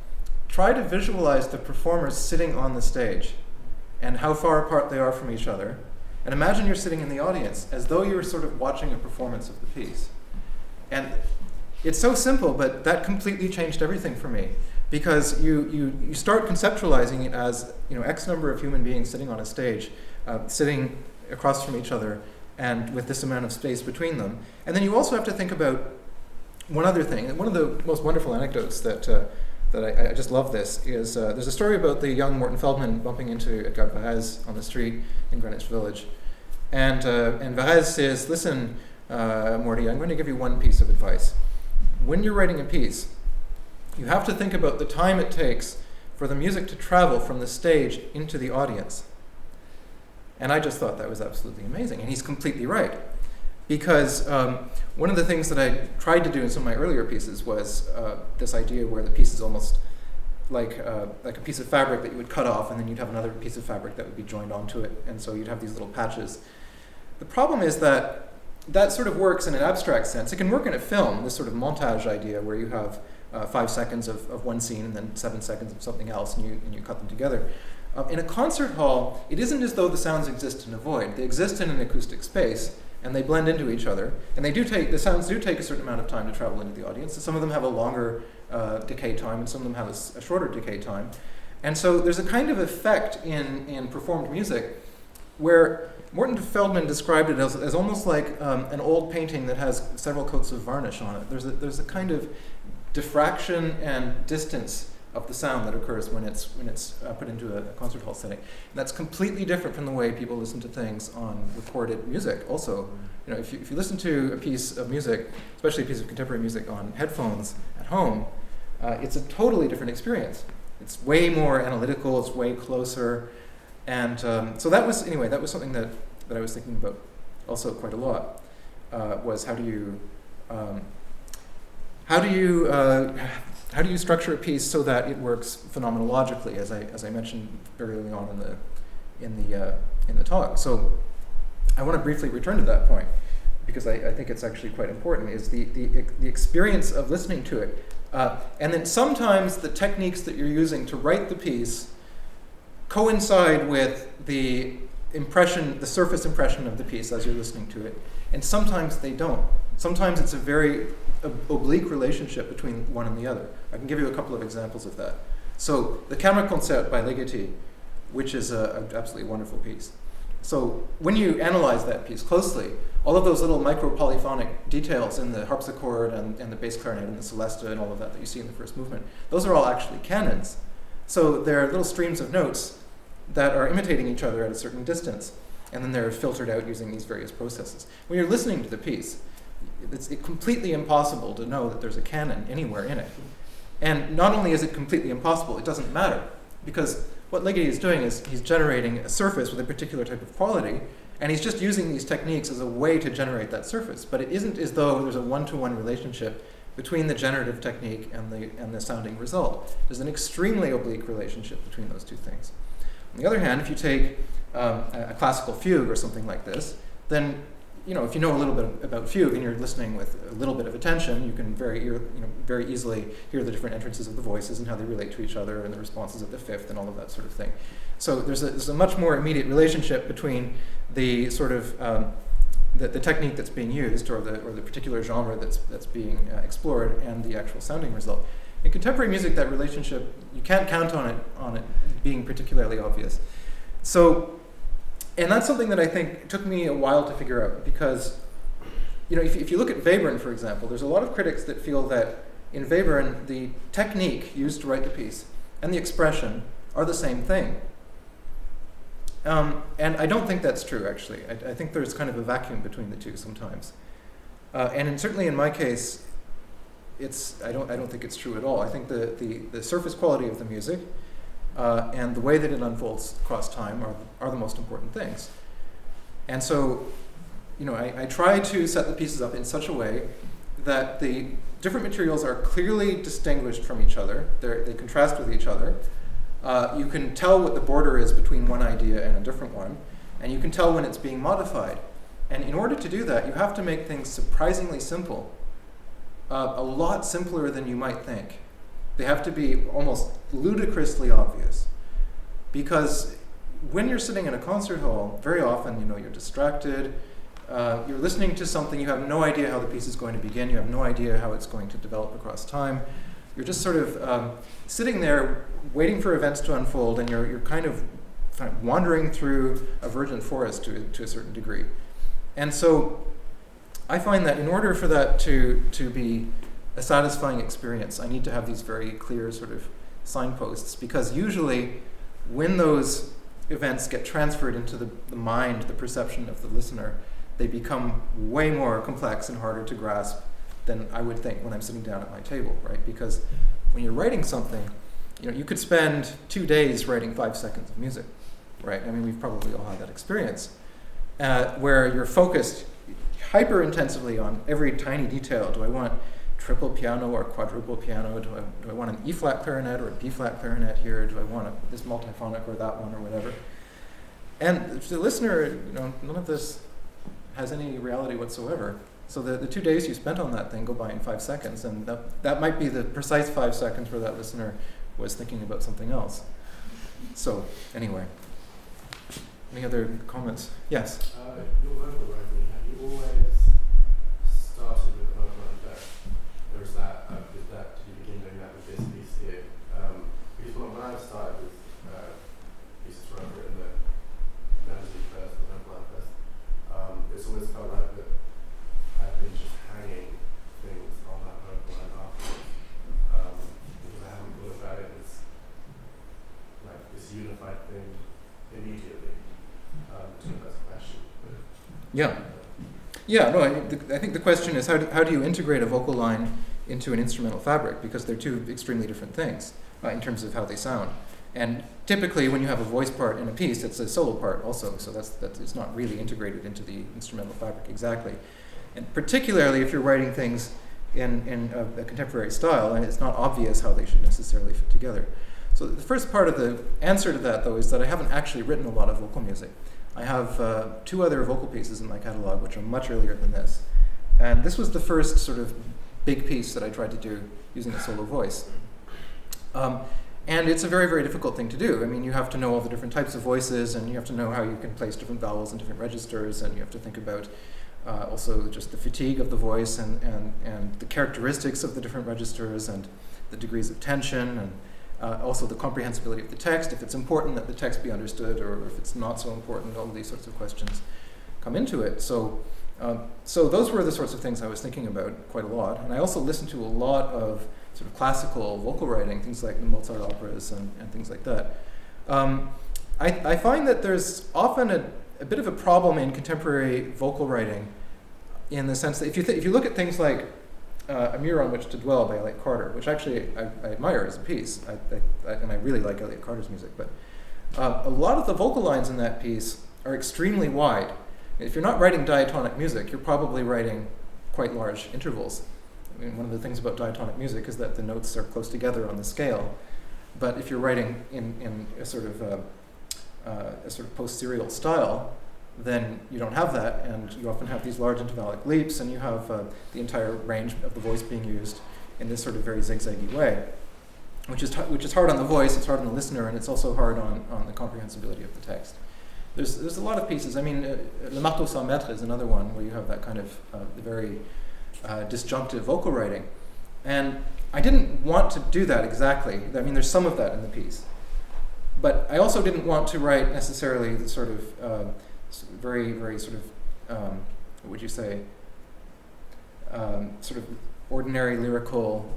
try to visualize the performers sitting on the stage and how far apart they are from each other, and imagine you're sitting in the audience as though you're sort of watching a performance of the piece. And it's so simple, but that completely changed everything for me, because you start conceptualizing it as X number of human beings sitting on a stage, sitting across from each other, and with this amount of space between them. And then you also have to think about one other thing. One of the most wonderful anecdotes that I just love this is there's a story about the young Morton Feldman bumping into Edgar Varèse on the street in Greenwich Village. And Varèse says, listen, Morty, I'm going to give you one piece of advice. When you're writing a piece, you have to think about the time it takes for the music to travel from the stage into the audience. And I just thought that was absolutely amazing. And he's completely right. Because one of the things that I tried to do in some of my earlier pieces was this idea where the piece is almost like a piece of fabric that you would cut off, and then you'd have another piece of fabric that would be joined onto it. And so you'd have these little patches. The problem is that sort of works in an abstract sense. It can work in a film, this sort of montage idea where you have 5 seconds of one scene and then 7 seconds of something else, and you cut them together. In a concert hall, it isn't as though the sounds exist in a void. They exist in an acoustic space, and they blend into each other. And the sounds do take a certain amount of time to travel into the audience. Some of them have a longer decay time, and some of them have a shorter decay time. And so there's a kind of effect in performed music where Morton Feldman described it as almost like an old painting that has several coats of varnish on it. There's a kind of diffraction and distance of the sound that occurs when it's put into a concert hall setting. And that's completely different from the way people listen to things on recorded music. Also, if you listen to a piece of music, especially a piece of contemporary music on headphones at home, it's a totally different experience. It's way more analytical. It's way closer. And so that was something that I was thinking about also quite a lot, was how do you structure a piece so that it works phenomenologically, as I mentioned very early on in the talk. So I want to briefly return to that point because I think it's actually quite important, is the experience of listening to it. And then sometimes the techniques that you're using to write the piece coincide with the surface impression of the piece as you're listening to it, and sometimes they don't. Sometimes it's a very oblique relationship between one and the other. I can give you a couple of examples of that. So the Kammerkonzert by Ligeti, which is an absolutely wonderful piece. So when you analyze that piece closely, all of those little micro-polyphonic details in the harpsichord and the bass clarinet and the celesta and all of that you see in the first movement, those are all actually canons. So they're little streams of notes that are imitating each other at a certain distance, and then they're filtered out using these various processes. When you're listening to the piece, it's completely impossible to know that there's a canon anywhere in it. And not only is it completely impossible, it doesn't matter, because what Ligeti is doing is he's generating a surface with a particular type of quality, and he's just using these techniques as a way to generate that surface. But it isn't as though there's a one-to-one relationship between the generative technique and the sounding result. There's an extremely oblique relationship between those two things. On the other hand, if you take a classical fugue or something like this, then if you know a little bit about fugue and you're listening with a little bit of attention, you can very easily hear the different entrances of the voices and how they relate to each other and the responses of the fifth and all of that sort of thing. So there's a much more immediate relationship between the sort of the technique that's being used or the particular genre that's being explored and the actual sounding result. In contemporary music, that relationship, you can't count on it being particularly obvious. So, and that's something that I think took me a while to figure out, because if you look at Webern, for example, there's a lot of critics that feel that in Webern, the technique used to write the piece and the expression are the same thing. And I don't think that's true, actually. I think there's kind of a vacuum between the two sometimes. Certainly in my case, I don't think it's true at all. I think the surface quality of the music and the way that it unfolds across time are the most important things. And so, I try to set the pieces up in such a way that the different materials are clearly distinguished from each other. They contrast with each other. You can tell what the border is between one idea and a different one, and you can tell when it's being modified. And in order to do that, you have to make things surprisingly simple, a lot simpler than you might think. They have to be almost ludicrously obvious, because when you're sitting in a concert hall, very often, you're distracted. You're listening to something, you have no idea how the piece is going to begin, you have no idea how it's going to develop across time. You're just sort of sitting there waiting for events to unfold, and you're kind of wandering through a virgin forest to a certain degree. And so I find that in order for that to be a satisfying experience, I need to have these very clear sort of signposts, because usually when those events get transferred into the mind, the perception of the listener, they become way more complex and harder to grasp than I would think when I'm sitting down at my table, right? Because when you're writing something, you could spend 2 days writing 5 seconds of music, right? I mean, we've probably all had that experience, where you're focused hyper intensively on every tiny detail. Do I want triple piano or quadruple piano? Do I want an E-flat clarinet or a B-flat clarinet here? Do I want this multiphonic or that one or whatever? And to the listener, none of this has any reality whatsoever. So the 2 days you spent on that thing go by in 5 seconds, and that might be the precise 5 seconds where that listener was thinking about something else. So anyway, any other comments? Yes? Your vocal writing, have you always Yeah. Yeah, no, I think the question is how do you integrate a vocal line into an instrumental fabric, because they're two extremely different things in terms of how they sound. And typically when you have a voice part in a piece, it's a solo part also, so it's not really integrated into the instrumental fabric exactly. And particularly if you're writing things in a contemporary style, and it's not obvious how they should necessarily fit together. So the first part of the answer to that, though, is that I haven't actually written a lot of vocal music. I have 2 other vocal pieces in my catalog, which are much earlier than this. And this was the first sort of big piece that I tried to do using a solo voice. And it's a very, very difficult thing to do. I mean, you have to know all the different types of voices, and you have to know how you can place different vowels in different registers, and you have to think about also just the fatigue of the voice and the characteristics of the different registers and the degrees of tension, and also the comprehensibility of the text, if it's important that the text be understood or if it's not so important. All of these sorts of questions come into it. So those were the sorts of things I was thinking about quite a lot. And I also listened to a lot of sort of classical vocal writing, things like the Mozart operas and things like that. I find that there's often a bit of a problem in contemporary vocal writing, in the sense that if you look at things like A Mirror on Which to Dwell by Elliott Carter, which actually I admire as a piece, and I really like Elliott Carter's music, but a lot of the vocal lines in that piece are extremely wide. If you're not writing diatonic music, you're probably writing quite large intervals. I mean, one of the things about diatonic music is that the notes are close together on the scale, but if you're writing in a sort of post-serial style, then you don't have that, and you often have these large intervallic leaps, and you have the entire range of the voice being used in this sort of very zigzaggy way, which is hard on the voice, it's hard on the listener, and it's also hard on the comprehensibility of the text. There's a lot of pieces. I mean, Le Marteau sans Maître is another one where you have that kind of very disjunctive vocal writing, and I didn't want to do that exactly. I mean, there's some of that in the piece, but I also didn't want to write necessarily the sort of very, very sort of, what would you say, sort of ordinary lyrical,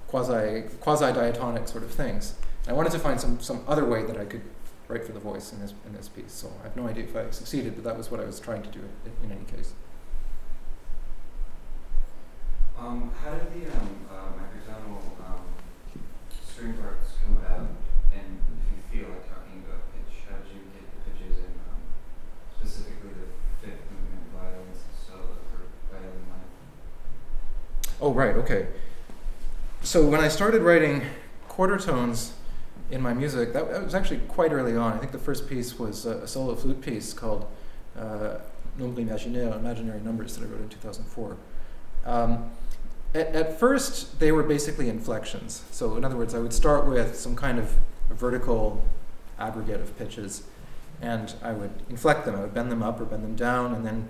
quasi-diatonic sort of things. I wanted to find some other way that I could write for the voice in this piece. So I have no idea if I succeeded, but that was what I was trying to do in any case. How did the microtonal string parts come about? And if you feel like talking about pitch, how did you get the pitches in specifically the fifth movement violins, solo or violin line? Oh, right, okay. So when I started writing quarter tones in my music, that was actually quite early on. I think the first piece was a solo flute piece called Nombre Imaginaire, Imaginary Numbers, that I wrote in 2004. At first, they were basically inflections. So in other words, I would start with some kind of a vertical aggregate of pitches, and I would inflect them. I would bend them up or bend them down, and then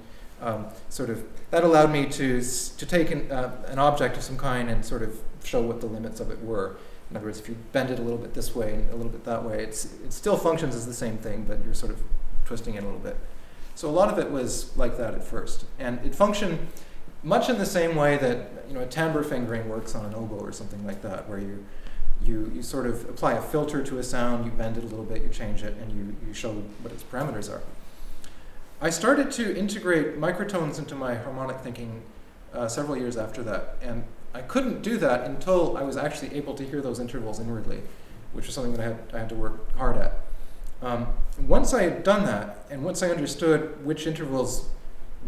that allowed me to take an object of some kind and sort of show what the limits of it were. In other words, if you bend it a little bit this way and a little bit that way, it still functions as the same thing, but you're sort of twisting it a little bit. So a lot of it was like that at first, and it functioned much in the same way that a timbre fingering works on an oboe or something like that, where you sort of apply a filter to a sound, you bend it a little bit, you change it, and you show what its parameters are. I started to integrate microtones into my harmonic thinking several years after that, and I couldn't do that until I was actually able to hear those intervals inwardly, which was something that I had to work hard at. Once I had done that, and once I understood which intervals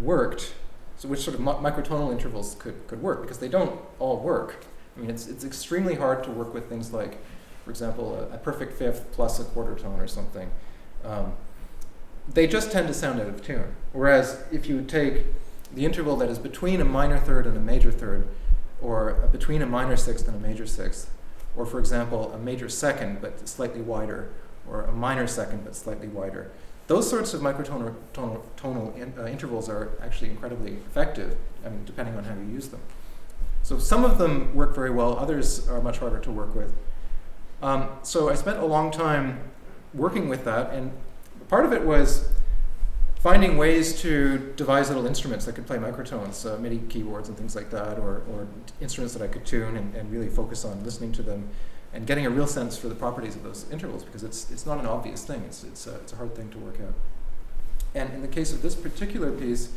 worked, so which sort of microtonal intervals could work, because they don't all work. I mean, it's extremely hard to work with things like, for example, a perfect fifth plus a quarter tone or something. They just tend to sound out of tune. Whereas if you take the interval that is between a minor third and a major third, or between a minor sixth and a major sixth, or for example, a major second but slightly wider, or a minor second but slightly wider, those sorts of microtonal intervals are actually incredibly effective, I mean, depending on how you use them. So some of them work very well, others are much harder to work with. So I spent a long time working with that, and part of it was finding ways to devise little instruments that could play microtones, MIDI keyboards and things like that, or instruments that I could tune and really focus on listening to them and getting a real sense for the properties of those intervals, because it's not an obvious thing. It's a hard thing to work And in the case of this particular piece,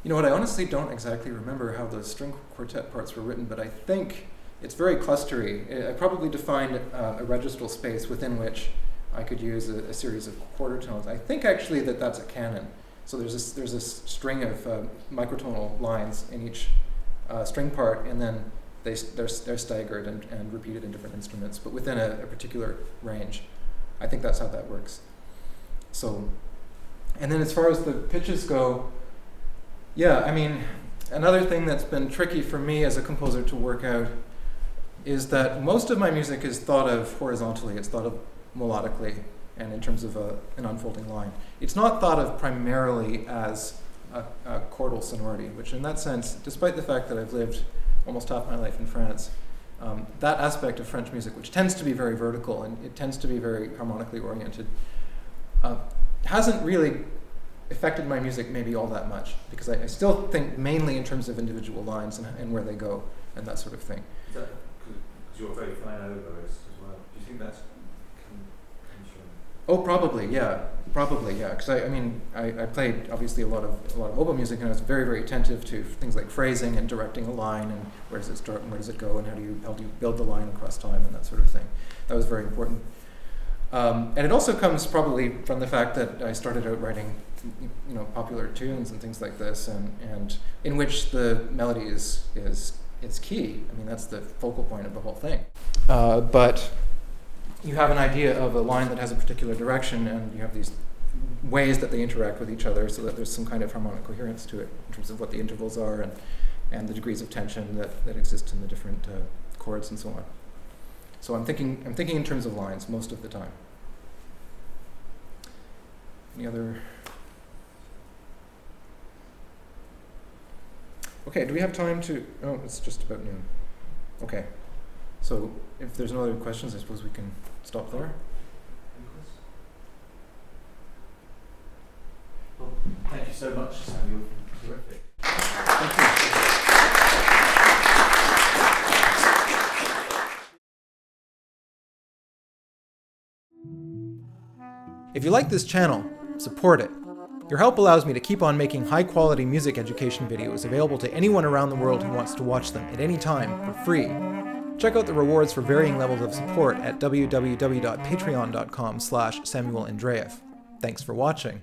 you know what, I honestly don't exactly remember how the string quartet parts were written, but I think it's very clustery. I probably defined a registral space within which I could use a series of quarter tones. I think actually that's a canon. So there's a string of microtonal lines in each string part, and then they're staggered and repeated in different instruments, but within a particular range. I think that's how that works. So, and then as far as the pitches go, yeah, I mean, another thing that's been tricky for me as a composer to work out is that most of my music is thought of horizontally. It's thought of melodically and in terms of an unfolding line. It's not thought of primarily as a chordal sonority, which in that sense, despite the fact that I've lived almost half my life in France, that aspect of French music, which tends to be very vertical and it tends to be very harmonically oriented, hasn't really affected my music maybe all that much, because I still think mainly in terms of individual lines and where they go and that sort of thing. Is that because you're a very fine oboist as well? Do you think that's comes from? Oh, probably, yeah. Because I played obviously a lot of oboe music, and I was very, very attentive to things like phrasing and directing a line, and where does it start and where does it go, and how do you build the line across time and that sort of thing. That was very important. And it also comes probably from the fact that I started out writing, popular tunes and things like this, and in which the melody is key. I mean, that's the focal point of the whole thing. But you have an idea of a line that has a particular direction, and you have these ways that they interact with each other, so that there's some kind of harmonic coherence to it in terms of what the intervals are and the degrees of tension that exist in the different chords and so on. So I'm thinking in terms of lines most of the time. Any other? Okay, do we have time to? Oh, it's just about noon. Okay, so if there's no other questions, I suppose we can stop there. Well, thank you so much, Samuel. Terrific. Thank you. If you like this channel, support it. Your help allows me to keep on making high-quality music education videos available to anyone around the world who wants to watch them at any time for free. Check out the rewards for varying levels of support at www.patreon.com/SamuelAndreyev. Thanks for watching.